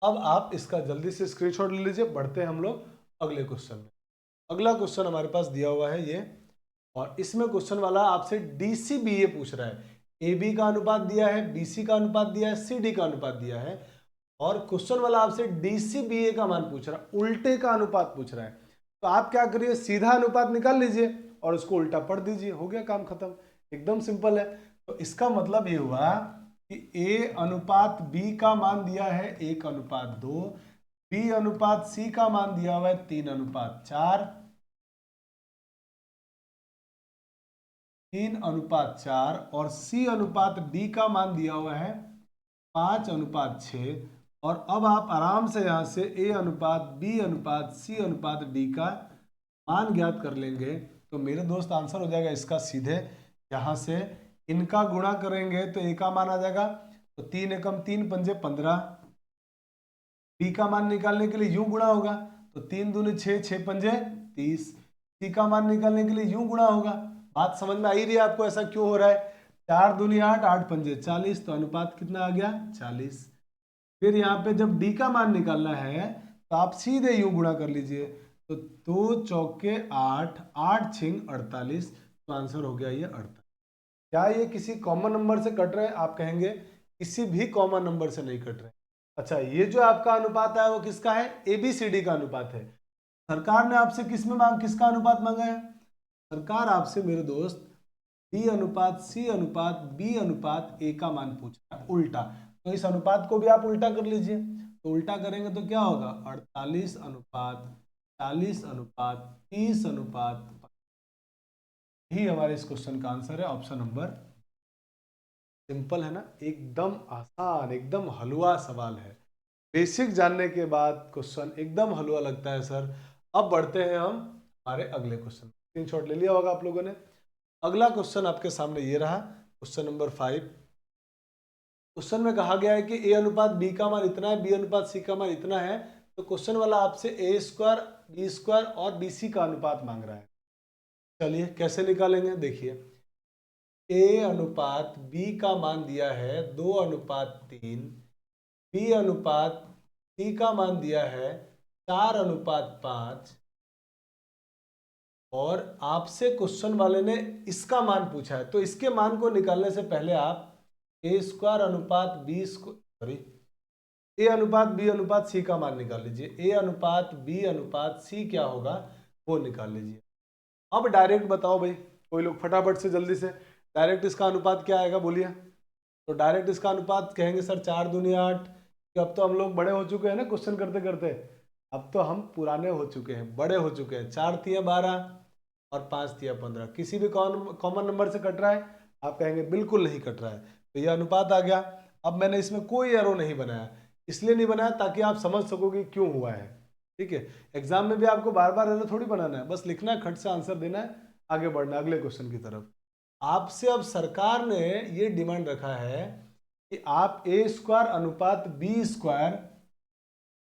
अब आप इसका जल्दी से स्क्रीनशॉट ले लीजिए। बढ़ते हैं हम लोग अगले क्वेश्चन में। अगला क्वेश्चन हमारे पास दिया हुआ है ये, और इसमें क्वेश्चन वाला आपसे डीसीबीए पूछ रहा है। ए बी का अनुपात दिया है, बीसी का अनुपात दिया है, सी डी का अनुपात दिया है, और क्वेश्चन वाला आपसे डीसीबीए का मान पूछ रहा है, उल्टे का अनुपात पूछ रहा है। तो आप क्या करिए, सीधा अनुपात निकाल लीजिए और उसको उल्टा पढ़ दीजिए, हो गया काम खत्म। एकदम सिंपल है। तो इसका मतलब ये हुआ कि ए अनुपात बी का मान दिया है 1:2, बी अनुपात सी का मान दिया हुआ है 3:4, 3:4, और सी अनुपात डी का मान दिया हुआ है 5:6। और अब आप आराम से यहां से ए अनुपात बी अनुपात सी अनुपात डी का मान ज्ञात कर लेंगे, तो मेरे दोस्त आंसर हो जाएगा इसका सीधे। यहां से इनका गुणा करेंगे तो ए का मान आ जाएगा, तो 3 एकम 3 पंजे 15। बी का मान निकालने के लिए यूं गुणा होगा, तो 3 दूनी 6, 6 पंजे 30। सी का मान निकालने के लिए यूं गुणा होगा। बात समझ में आ ही रही है आपको ऐसा क्यों हो रहा है? 4 दूनी 8, 8 पंजे 40, तो अनुपात कितना आ गया? 40। फिर यहाँ पे जब डी का मान निकालना है तो आप सीधे यूं गुणा कर लीजिए, तो 2 चौके 8, 8 छिंग 48, तो आंसर हो गया ये 48। क्या ये किसी कॉमन नंबर से कट रहे हैं? आप कहेंगे किसी भी कॉमन नंबर से नहीं कट रहे। अच्छा, ये जो आपका अनुपात है वो किसका है? एबीसीडी का अनुपात है। सरकार ने आपसे किसका अनुपात मांगा है? सरकार आपसे मेरे दोस्त डी अनुपात सी अनुपात बी अनुपात ए का मान पूछ रहा है, उल्टा। तो इस अनुपात को भी आप उल्टा कर लीजिए, तो उल्टा करेंगे तो क्या होगा? 48:40:30:, ही हमारे इस क्वेश्चन का आंसर है, ऑप्शन नंबर। सिंपल है ना, एकदम आसान, एकदम हलवा सवाल है। बेसिक जानने के बाद क्वेश्चन एकदम हलवा लगता है सर। अब बढ़ते हैं हम हमारे अगले क्वेश्चन। स्क्रीनशॉट ले लिया होगा आप लोगों ने। अगला क्वेश्चन आपके सामने ये रहा, क्वेश्चन नंबर 5। क्वेश्चन में कहा गया है कि ए अनुपात बी का मान इतना है, बी अनुपात सी का मान इतना है। तो क्वेश्चन वाला आपसे ए स्क्वायर, बी स्क्वायर और बी सी का अनुपात मांग रहा है। चलिए कैसे निकालेंगे, देखिए। ए अनुपात बी का मान दिया है 2:3, बी अनुपात सी का मान दिया है 4:5, और आपसे क्वेश्चन वाले ने इसका मान पूछा है। तो इसके मान को निकालने से पहले आप ए स्क्वायर अनुपात बी सॉरी ए अनुपात बी अनुपात सी का मान निकाल लीजिए। ए अनुपात बी अनुपात सी क्या होगा वो निकाल लीजिए। अब डायरेक्ट बताओ भाई, कोई लोग फटाफट से जल्दी से, डायरेक्ट इसका अनुपात क्या आएगा बोलिए। तो डायरेक्ट इसका अनुपात कहेंगे सर 4 दूनी 8। अब तो हम लोग बड़े हो चुके हैं ना क्वेश्चन करते करते, अब तो हम पुराने हो चुके हैं, बड़े हो चुके हैं। 4 तिया 12 और 5 तिया 15, किसी भी कॉमन नंबर से कट रहा है? आप कहेंगे बिल्कुल नहीं कट रहा है। तो ये अनुपात आ गया। अब मैंने इसमें कोई एरो नहीं बनाया, इसलिए नहीं बनाया ताकि आप समझ सको कि क्यों हुआ है। ठीक है, एग्जाम में भी आपको बार बार एरो थोड़ी बनाना है, बस लिखना है, खट से आंसर देना है, आगे बढ़ना अगले क्वेश्चन की तरफ। आपसे अब सरकार ने ये डिमांड रखा है कि आप ए स्क्वायर अनुपात बी स्क्वायर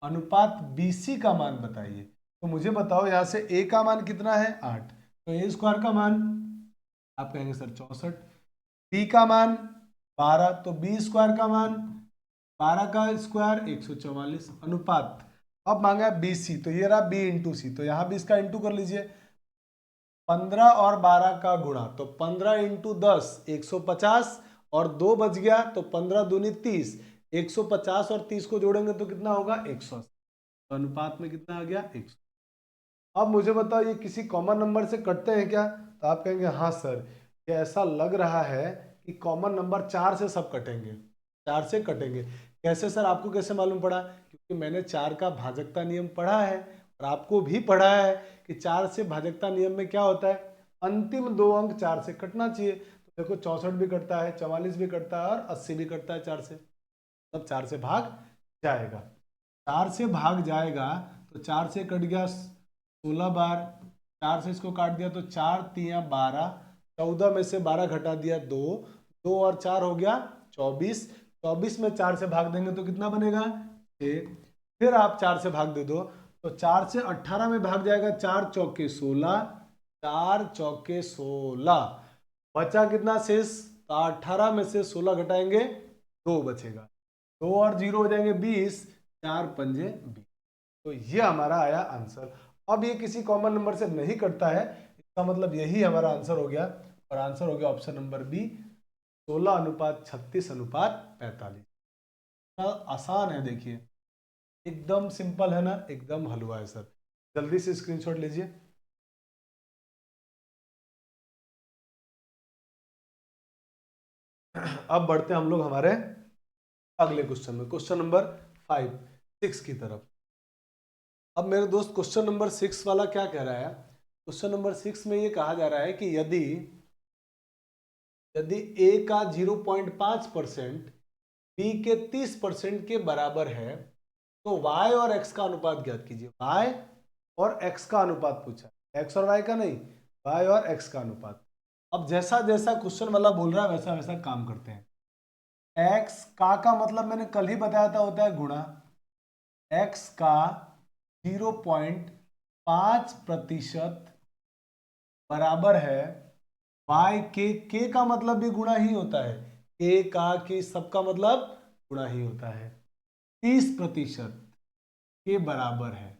अनुपात BC का मान बताइए। तो मुझे बताओ यहाँ से a का मान कितना है 8, तो ए स्क्वायर का मान आप कहेंगे सर 64, b का मान 12, तो बी स्क्वायर का मान 12 का स्क्वायर 144 अनुपात। अब मांगा है BC, तो ये रहा b इंटू सी, तो यहाँ भी इसका इंटू कर लीजिए। 15 और 12 का गुणा, तो 15 इंटू 10 150 और 2 बच गया, तो 15 दूनी 30, 150 और 30 को जोड़ेंगे तो कितना होगा 180, तो अनुपात में कितना आ गया 100। अब मुझे बताओ ये किसी कॉमन नंबर से कटते हैं क्या, तो आप कहेंगे हाँ सर, ये ऐसा लग रहा है कि कॉमन नंबर 4 से सब कटेंगे, 4 से कटेंगे। कैसे सर, आपको कैसे मालूम पड़ा? क्योंकि मैंने 4 का भाजकता नियम पढ़ा है और आपको भी पढ़ा है कि 4 से भाजकता नियम में क्या होता है, अंतिम 2 अंक 4 से कटना चाहिए। तो देखो 64 भी कटता है, 44 भी कटता है और 80 भी कटता है 4 से, तब 4 से भाग जाएगा। 4 से भाग जाएगा तो 4 से कट गया 16 बार, 4 से इसको काट दिया तो 4 तिया 12, 14 में से 12 घटा दिया 2, 2 और 4 हो गया 24, 24 में 4 से भाग देंगे तो कितना बनेगा 6, फिर आप 4 से भाग दे दो तो 4 से 18 में भाग जाएगा, 4 चौके 16, 4 चौके 16, बचा कितना शेष, तो 18 में से 16 घटाएंगे 2 बचेगा, 2 और 0 हो जाएंगे 20, 4 पंजे 20, तो ये हमारा आया आंसर। अब ये किसी कॉमन नंबर से नहीं कटता है, इसका मतलब यही हमारा आंसर हो गया, और आंसर हो गया ऑप्शन नंबर बी 16 अनुपात 36 अनुपात 45। आसान है, देखिए एकदम सिंपल है ना, एकदम हलवा है सर। जल्दी से स्क्रीनशॉट लीजिए। अब बढ़ते हैं हम लोग हमारे अगले क्वेश्चन में, क्वेश्चन नंबर 6 की तरफ। अब मेरे दोस्त क्वेश्चन नंबर 6 वाला क्या कह रहा है, क्वेश्चन नंबर 6 में ये कहा जा रहा है कि यदि a का 0.5% b के 30% के बराबर है तो y और x का अनुपात ज्ञात कीजिए। y और x का अनुपात पूछा, x और y का नहीं, y और x का अनुपात। अब जैसा जैसा क्वेश्चन वाला बोल रहा है वैसा वैसा काम करते हैं। x का मतलब मैंने कल ही बताया था होता है गुणा, x का 0.5% बराबर है y के का मतलब भी गुणा ही होता है, के का के सबका मतलब गुणा ही होता है, 30% के बराबर है,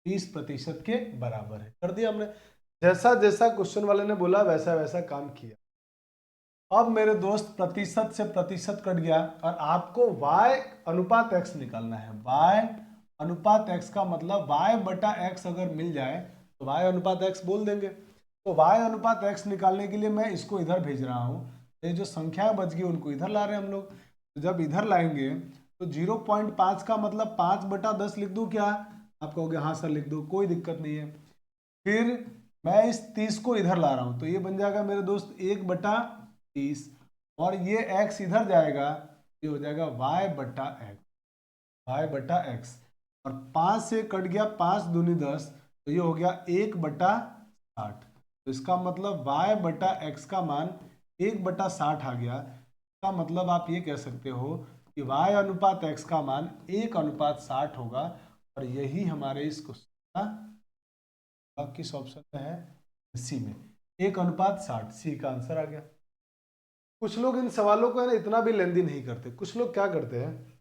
30% के बराबर है। कर दिया हमने, जैसा जैसा क्वेश्चन वाले ने बोला वैसा वैसा काम किया। अब मेरे दोस्त प्रतिशत से प्रतिशत कट गया और आपको y अनुपात x निकालना है। y अनुपात x का मतलब y बटा x अगर मिल जाए तो y अनुपात x बोल देंगे। तो y अनुपात x निकालने के लिए मैं इसको इधर भेज रहा हूँ, ये जो संख्या बच गई उनको इधर ला रहे हैं हम लोग। तो जब इधर लाएंगे तो 0.5 का मतलब 5/10 लिख दूँ क्या, आप कहोगे हाँ सर लिख दो, कोई दिक्कत नहीं है। फिर मैं इस 30 को इधर ला रहा हूँ तो ये बन जाएगा मेरे दोस्त 1/30, और ये x इधर जाएगा, ये हो जाएगा y/x, और 5 से कट गया 5 दूनी 10, तो ये हो गया 1/60। तो इसका मतलब y/x का मान 1/60 आ गया। इसका मतलब आप ये कह सकते हो कि y अनुपात x का मान 1/60 होगा, और यही हमारे इस क्वेश्चन का किस ऑप्शन में है, सी में, 1/60, सी का आंसर आ गया। कुछ लोग इन सवालों को है ना इतना भी लेंदी नहीं करते, कुछ लोग क्या करते हैं,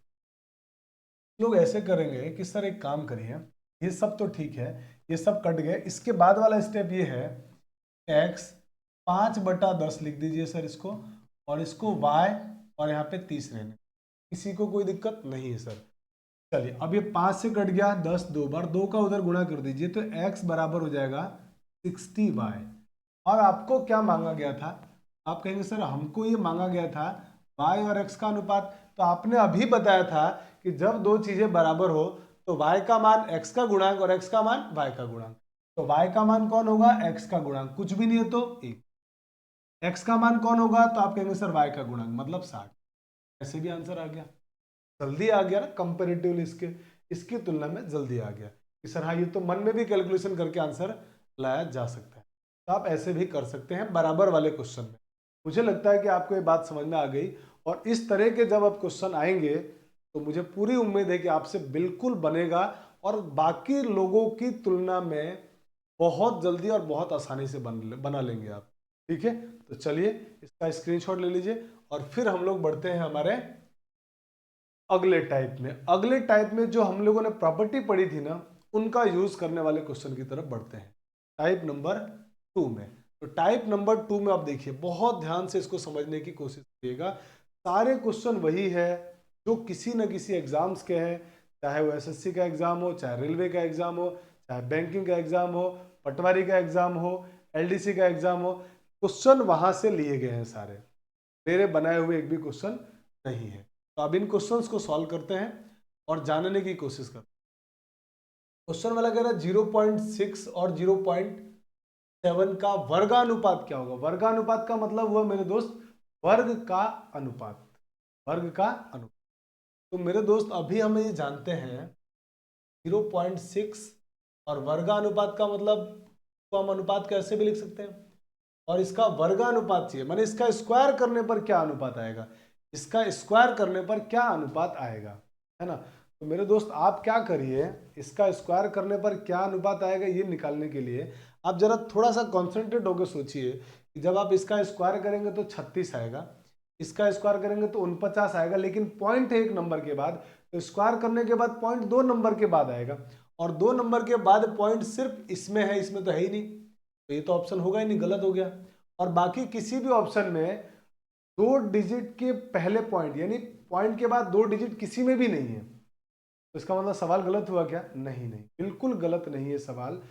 लोग ऐसे करेंगे कि सर एक काम करिए, ये सब तो ठीक है, ये सब कट गए, इसके बाद वाला स्टेप ये है x 5/10 लिख दीजिए सर इसको, और इसको y और यहाँ पे 30 रहने, किसी को कोई दिक्कत नहीं है सर। चलिए अब ये 5 से कट गया 10 दो बार, 2 का उधर गुणा कर दीजिए तो x बराबर हो जाएगा 60y। और आपको क्या मांगा गया था, आप कहेंगे सर हमको ये मांगा गया था y और x का अनुपात, तो आपने अभी बताया था कि जब दो चीजें बराबर हो तो y का मान x का गुणांक और x का मान y का गुणांक, तो y का मान कौन होगा, x का गुणांक, कुछ भी नहीं है तो 1, x का मान कौन होगा, तो आप कहेंगे सर y का गुणांक मतलब 60। ऐसे भी आंसर आ गया, जल्दी आ गया ना, कंपेरेटिवली इसकी तुलना में जल्दी आ गया कि सर हाँ ये तो मन में भी कैलकुलेशन करके आंसर लाया जा सकता है। तो आप ऐसे भी कर सकते हैं बराबर वाले क्वेश्चन में। मुझे लगता है कि आपको ये बात समझ में आ गई, और इस तरह के जब आप क्वेश्चन आएंगे तो मुझे पूरी उम्मीद है कि आपसे बिल्कुल बनेगा और बाकी लोगों की तुलना में बहुत जल्दी और बहुत आसानी से बना लेंगे आप। ठीक है, तो चलिए इसका स्क्रीनशॉट ले लीजिए और फिर हम लोग बढ़ते हैं हमारे अगले टाइप में। अगले टाइप में जो हम लोगों ने प्रॉपर्टी पढ़ी थी ना, उनका यूज करने वाले क्वेश्चन की तरफ बढ़ते हैं टाइप नंबर 2 में। तो टाइप नंबर 2 में आप देखिए, बहुत ध्यान से इसको समझने की कोशिश करिएगा। सारे क्वेश्चन वही है जो किसी न किसी एग्जाम्स के हैं, चाहे वो एसएससी का एग्जाम हो, चाहे रेलवे का एग्जाम हो, चाहे बैंकिंग का एग्जाम हो, पटवारी का एग्जाम हो, एलडीसी का एग्जाम हो, क्वेश्चन वहां से लिए गए हैं सारे, मेरे बनाए हुए एक भी क्वेश्चन नहीं है। तो अब इन क्वेश्चंस को सॉल्व करते हैं और जानने की कोशिश करते हैं। क्वेश्चन वाला कह रहा है 0.6 और 0.7 का वर्गानुपात क्या होगा। वर्गानुपात का मतलब हुआ मेरे दोस्त वर्ग का अनुपात, वर्ग का अनुपात। तो मेरे दोस्त अभी हम ये जानते हैं 0.6 और वर्गानुपात का मतलब तो हम अनुपात कैसे भी लिख सकते हैं, और इसका वर्गानुपात चाहिए, माने इसका स्क्वायर करने पर क्या अनुपात आएगा, इसका स्क्वायर करने पर क्या अनुपात आएगा, है ना। तो मेरे दोस्त आप क्या करिए, इसका स्क्वायर करने पर क्या अनुपात आएगा ये निकालने के लिए आप जरा थोड़ा सा कॉन्सेंट्रेट होकर सोचिए कि जब आप इसका स्क्वायर करेंगे तो 36 आएगा, इसका स्क्वायर करेंगे तो 49 आएगा, लेकिन पॉइंट है एक नंबर के बाद, तो स्क्वायर करने के बाद पॉइंट 2 नंबर के बाद आएगा, और 2 नंबर के बाद पॉइंट सिर्फ इसमें है, इसमें तो है ही नहीं, तो ये तो ऑप्शन होगा ही नहीं, गलत हो गया। और बाकी किसी भी ऑप्शन में 2 डिजिट के पहले पॉइंट यानी पॉइंट के बाद 2 डिजिट किसी में भी नहीं है, तो इसका मतलब सवाल गलत हुआ क्या? नहीं नहीं, बिल्कुल गलत नहीं है सवाल।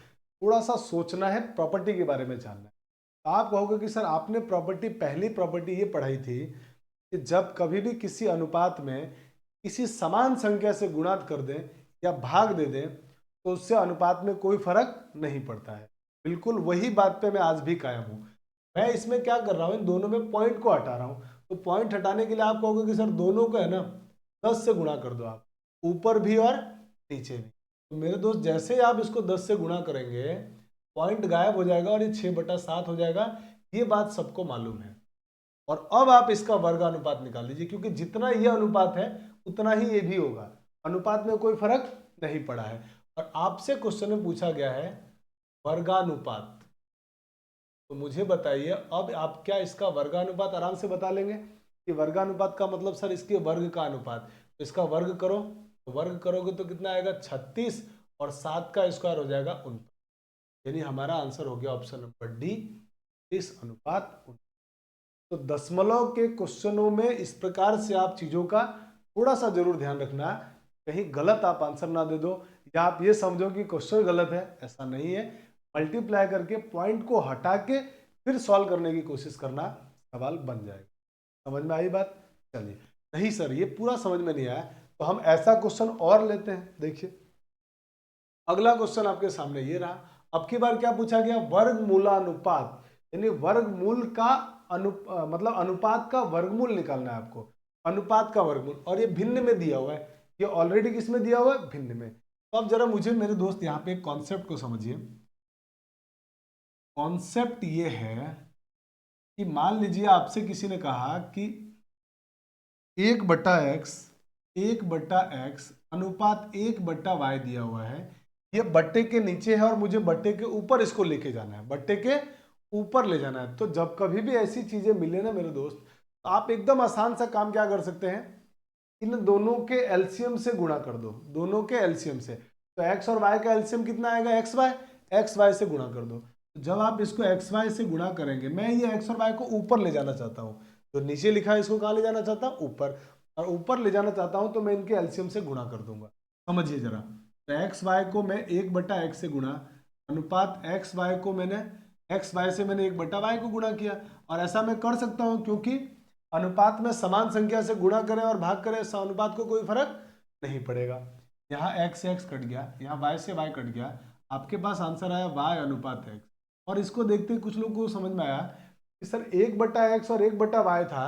थोड़ा सा सोचना है, प्रॉपर्टी के बारे में जानना है। आप कहोगे कि सर आपने प्रॉपर्टी, पहली प्रॉपर्टी ये पढ़ाई थी कि जब कभी भी किसी अनुपात में किसी समान संख्या से गुणा कर दें या भाग दे दें तो उससे अनुपात में कोई फर्क नहीं पड़ता है। बिल्कुल वही बात पे मैं आज भी कायम हूं। मैं इसमें क्या कर रहा हूं, इन दोनों में पॉइंट को हटा रहा हूं। तो पॉइंट हटाने के लिए आप कहोगे कि सर दोनों को है ना 10 से गुणा कर दो, आप ऊपर भी और नीचे भी। तो मेरे दोस्त जैसे ही आप इसको 10 से गुणा करेंगे पॉइंट गायब हो जाएगा और ये 6/7 हो जाएगा, ये बात सबको मालूम है। और अब आप इसका वर्गानुपात निकाल लीजिए, क्योंकि जितना ये अनुपात है उतना ही ये भी होगा, अनुपात में कोई फर्क नहीं पड़ा है। और आपसे क्वेश्चन में पूछा गया है वर्गानुपात, तो मुझे बताइए अब आप क्या इसका वर्गानुपात आराम से बता लेंगे कि वर्गानुपात का मतलब सर इसके वर्ग का अनुपात, तो इसका वर्ग करो, तो वर्ग करोगे तो कितना आएगा 36, और 7 का स्क्वायर हो जाएगा 49, यानी हमारा आंसर हो गया ऑप्शन नंबर डी 30:19। तो दशमलव के क्वेश्चनों में इस प्रकार से आप चीजों का थोड़ा सा जरूर ध्यान रखना, कहीं गलत आप आंसर ना दे दो या आप ये समझो कि क्वेश्चन गलत है, ऐसा नहीं है। मल्टीप्लाई करके पॉइंट को हटा के फिर सॉल्व करने की कोशिश करना, सवाल बन जाएगा। समझ में आई बात? चलिए, नहीं सर ये पूरा समझ में नहीं आया, तो हम ऐसा क्वेश्चन और लेते हैं। देखिए अगला क्वेश्चन आपके सामने ये रहा। अब की बार क्या पूछा गया, वर्गमूलानुपात, यानी वर्गमूल का मतलब अनुपात का वर्गमूल निकालना है आपको, अनुपात का वर्गमूल, और ये भिन्न में दिया हुआ है, ये ऑलरेडी किस में दिया हुआ है, भिन्न में। तो अब जरा मुझे मेरे दोस्त यहाँ पे एक कॉन्सेप्ट को समझिए। कॉन्सेप्ट ये है कि मान लीजिए आपसे किसी ने कहा कि 1/x 1/x अनुपात 1/y दिया हुआ है, ये बट्टे के नीचे है और मुझे बट्टे के ऊपर इसको लेके जाना है, बट्टे के ऊपर ले जाना है। तो जब कभी भी ऐसी चीजें मिले ना मेरे दोस्त, तो आप एकदम आसान सा काम क्या कर सकते हैं, इन दोनों के एलसीएम से गुणा कर दो, दोनों के एलसीएम से। तो एक्स और वाई का एलसीएम कितना आएगा, एक्स वाई से गुणा कर दो। तो जब आप इसको एक्स वाई से गुणा करेंगे, मैं ये एक्स और वाई को ऊपर ले जाना चाहता हूँ, तो नीचे लिखा है इसको कहाँ ले जाना चाहता हूँ, ऊपर, और ऊपर ले जाना चाहता हूँ तो मैं इनके एलसीएम से गुणा कर दूंगा। समझिए जरा, तो एक्स वाई को मैं 1/x से गुणा, अनुपात एक्स वाई को मैंने एक्स वाई से मैंने 1/y को गुणा किया। और ऐसा मैं कर सकता हूं क्योंकि अनुपात में समान संख्या से गुणा करें और भाग करें, अनुपात को कोई फर्क नहीं पड़ेगा। यहाँ x से x कट गया, यहाँ y से y कट गया, आपके पास आंसर आया y अनुपात x। और इसको देखते कुछ लोगों को समझ में आया कि सर 1/x और 1/y था,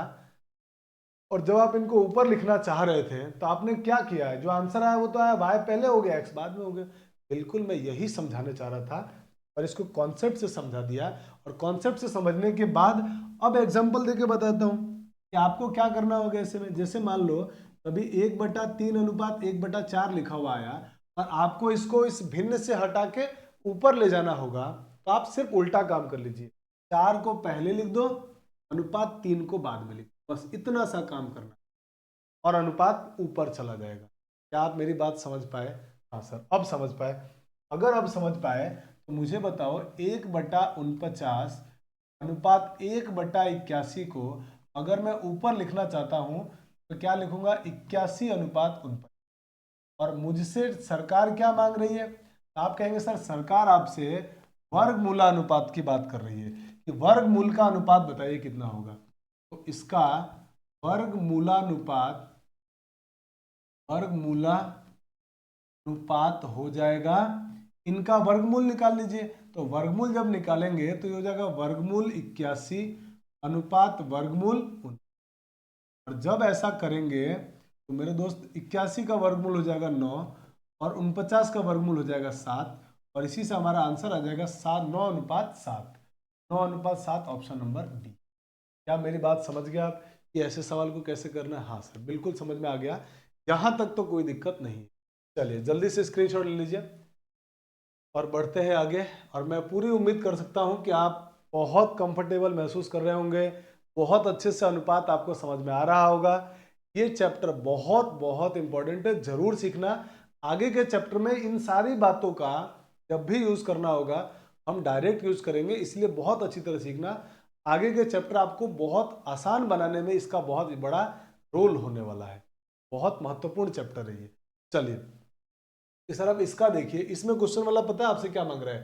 और जब आप इनको ऊपर लिखना चाह रहे थे तो आपने क्या किया है, जो आंसर आया वो तो आया y पहले हो गया x बाद में हो गया। बिल्कुल मैं यही समझाने चाह रहा था और इसको कॉन्सेप्ट से समझा दिया। और कॉन्सेप्ट से समझने के बाद अब एग्जांपल देके बताता हूँ कि आपको क्या करना होगा ऐसे में। जैसे मान लो कभी 1/3:1/4 लिखा हुआ आया और आपको इसको इस भिन्न से हटा के ऊपर ले जाना होगा, तो आप सिर्फ उल्टा काम कर लीजिए। 4 को पहले लिख दो, अनुपात 3 को बाद में लिख दो, बस इतना सा काम करना और अनुपात ऊपर चला जाएगा। क्या आप मेरी बात समझ पाए? हाँ सर, अब समझ पाए। अगर अब समझ पाए तो मुझे बताओ 1/49 अनुपात 1/81 को अगर मैं ऊपर लिखना चाहता हूं तो क्या लिखूंगा? 81/49। और मुझसे सरकार क्या मांग रही है? आप कहेंगे सर सरकार आपसे वर्गमूलानुपात की बात कर रही है कि वर्गमूल का अनुपात बताइए कितना होगा। तो इसका वर्गमूलानुपात हो जाएगा, इनका वर्गमूल निकाल लीजिए। तो वर्गमूल जब निकालेंगे तो ये हो जाएगा वर्गमूल 81 अनुपात वर्गमूल 49। और जब ऐसा करेंगे तो मेरे दोस्त 81 का वर्गमूल हो जाएगा 9 और 49 का वर्गमूल हो जाएगा 7 और इसी से हमारा आंसर आ जाएगा 9:7। 9:7 ऑप्शन नंबर डी। क्या मेरी बात समझ गया आप कि ऐसे सवाल को कैसे करना है? हाँ सर बिल्कुल समझ में आ गया, यहाँ तक तो कोई दिक्कत नहीं। चलिए जल्दी से स्क्रीनशॉट ले लीजिए और बढ़ते हैं आगे। और मैं पूरी उम्मीद कर सकता हूँ कि आप बहुत कंफर्टेबल महसूस कर रहे होंगे, बहुत अच्छे से अनुपात आपको समझ में आ रहा होगा। ये चैप्टर बहुत बहुत इंपॉर्टेंट है, जरूर सीखना। आगे के चैप्टर में इन सारी बातों का जब भी यूज करना होगा हम डायरेक्ट यूज करेंगे, इसलिए बहुत अच्छी तरह सीखना। आगे के चैप्टर आपको बहुत आसान बनाने में इसका बहुत बड़ा रोल होने वाला है। बहुत महत्वपूर्ण चैप्टर है ये। चलिए कि सर अब इसका देखिए, इसमें क्वेश्चन वाला पता है आपसे क्या मांग रहा है?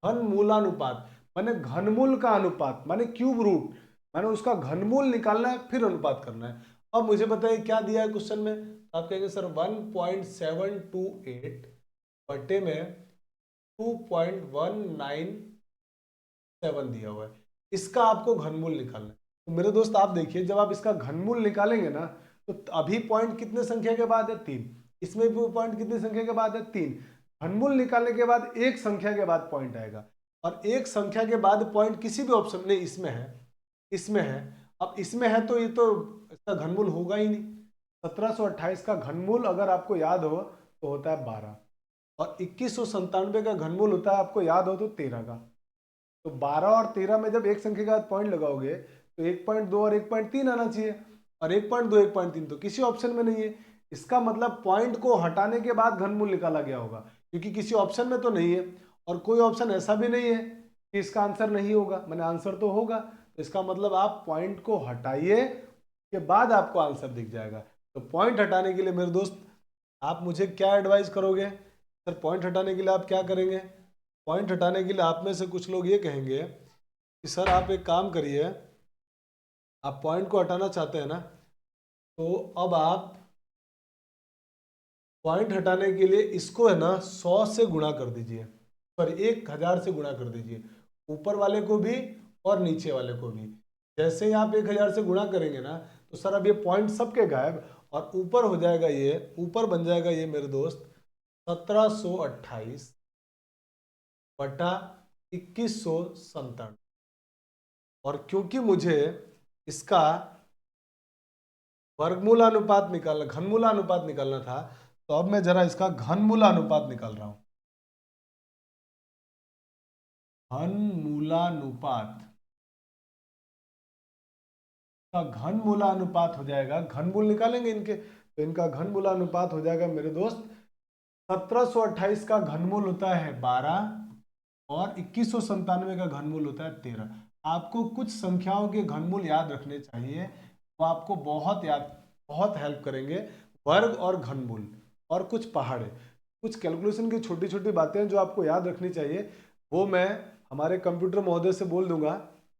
घनमूलानुपात माने घनमूल का अनुपात माने क्यूब रूट, माने उसका घनमूल निकालना है फिर अनुपात करना है। अब मुझे बताइए क्या दिया है क्वेश्चन में? आप कहेंगे सर 1.728 बटे में 2.197 दिया हुआ है, इसका आपको घनमूल निकालना है। तो मेरे दोस्त आप देखिए जब आप इसका घनमूल निकालेंगे ना तो अभी पॉइंट कितने संख्या के बाद है? 3। इसमें भी पॉइंट कितनी संख्या के बाद है? 3। घनमूल निकालने के बाद एक संख्या के बाद पॉइंट आएगा और एक संख्या के बाद पॉइंट किसी भी ऑप्शन में इसमें है, इसमें है। अब इसमें है तो ये तो इसका घनमूल होगा ही नहीं। 1728 का घनमूल अगर आपको याद हो तो होता है 12 और 2197 का घनमूल होता है आपको याद हो तो 13 का। तो 12 और 13 में जब एक संख्या के बाद पॉइंट लगाओगे तो 1.2 और 1.3 आना चाहिए और 1.2 1.3 तो किसी ऑप्शन में नहीं है। इसका मतलब पॉइंट को हटाने के बाद घनमूल निकाला गया होगा, क्योंकि किसी ऑप्शन में तो नहीं है और कोई ऑप्शन ऐसा भी नहीं है कि इसका आंसर नहीं होगा, मैंने आंसर तो होगा। तो इसका मतलब आप पॉइंट को हटाइए के बाद आपको आंसर दिख जाएगा। तो पॉइंट हटाने के लिए मेरे दोस्त आप मुझे क्या एडवाइस करोगे? सर पॉइंट हटाने के लिए आप क्या करेंगे? पॉइंट हटाने के लिए आप में से कुछ लोग ये कहेंगे कि सर आप एक काम करिए, आप पॉइंट को हटाना चाहते हैं ना, तो अब आप पॉइंट हटाने के लिए इसको है ना 100 से गुणा कर दीजिए, पर 1000 से गुणा कर दीजिए, ऊपर वाले को भी और नीचे वाले को भी। जैसे ही आप 1000 से गुणा करेंगे ना तो सर अब ये पॉइंट सबके गायब और ऊपर हो जाएगा, ये ऊपर बन जाएगा ये मेरे दोस्त 1728 बटा 2197। और क्योंकि मुझे इसका वर्गमूलानुपात निकालना, घनमूलानुपात निकालना था, तो अब मैं जरा इसका घनमूलानुपात निकाल रहा हूं। घनमूलानुपात का घनमूलानुपात हो जाएगा, घनमूल निकालेंगे इनके, तो इनका घनमूलानुपात हो जाएगा मेरे दोस्त 1728 का घनमूल होता है 12 और 2197 का घनमूल होता है 13। आपको कुछ संख्याओं के घनमूल याद रखने चाहिए, वो आपको बहुत हेल्प करेंगे। वर्ग और घनमूल और कुछ पहाड़े, कुछ कैलकुलेशन की छोटी छोटी बातें जो आपको याद रखनी चाहिए, वो मैं हमारे कंप्यूटर महोदय से बोल दूंगा,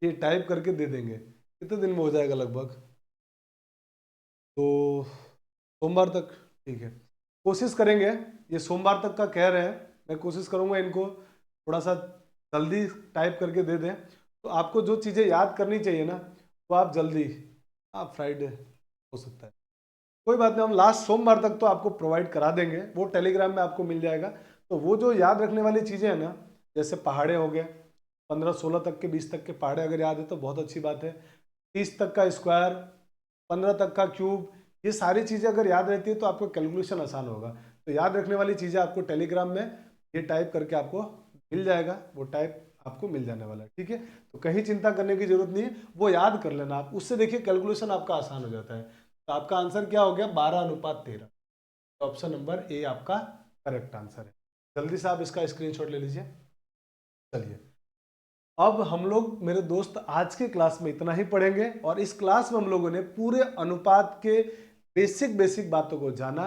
ये टाइप करके दे देंगे। कितने दिन में हो जाएगा लगभग? तो सोमवार तक, ठीक है, कोशिश करेंगे। ये सोमवार तक का कह रहे हैं, मैं कोशिश करूंगा इनको थोड़ा सा जल्दी टाइप करके दे दें। तो आपको जो चीज़ें याद करनी चाहिए ना वो आप जल्दी, आप फ्राइडे हो सकता है। कोई बात नहीं, हम लास्ट सोमवार तक तो आपको प्रोवाइड करा देंगे, वो टेलीग्राम में आपको मिल जाएगा। तो वो जो याद रखने वाली चीज़ें हैं ना, जैसे पहाड़े हो गए, 15-16 तक के 20 तक के पहाड़े अगर याद है तो बहुत अच्छी बात है। 30 तक का स्क्वायर, 15 तक का क्यूब, ये सारी चीज़ें अगर याद रहती है तो आपको कैलकुलेशन आसान होगा। तो याद रखने वाली चीज़ें आपको टेलीग्राम में ये टाइप करके आपको मिल जाएगा, वो टाइप आपको मिल जाने वाला है, ठीक है। तो कहीं चिंता करने की जरूरत नहीं है, वो याद कर लेना आप, उससे देखिए कैलकुलेशन आपका आसान हो जाता है। तो आपका आंसर क्या हो गया, 12:13। ऑप्शन नंबर ए आपका करेक्ट आंसर है। जल्दी से आप इसका स्क्रीनशॉट ले लीजिए। चलिए, अब हम लोग मेरे दोस्त आज के क्लास में इतना ही पढ़ेंगे, और इस क्लास में हम लोगों ने पूरे अनुपात के बेसिक बेसिक बातों को जाना।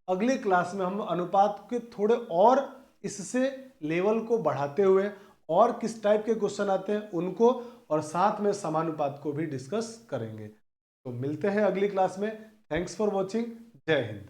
अगली क्लास में हम अनुपात के थोड़े और इससे लेवल को बढ़ाते हुए और किस टाइप के क्वेश्चन आते हैं उनको, और साथ में समानुपात को भी डिस्कस करेंगे। तो मिलते हैं अगली क्लास में। Thanks for watching. जय हिंद।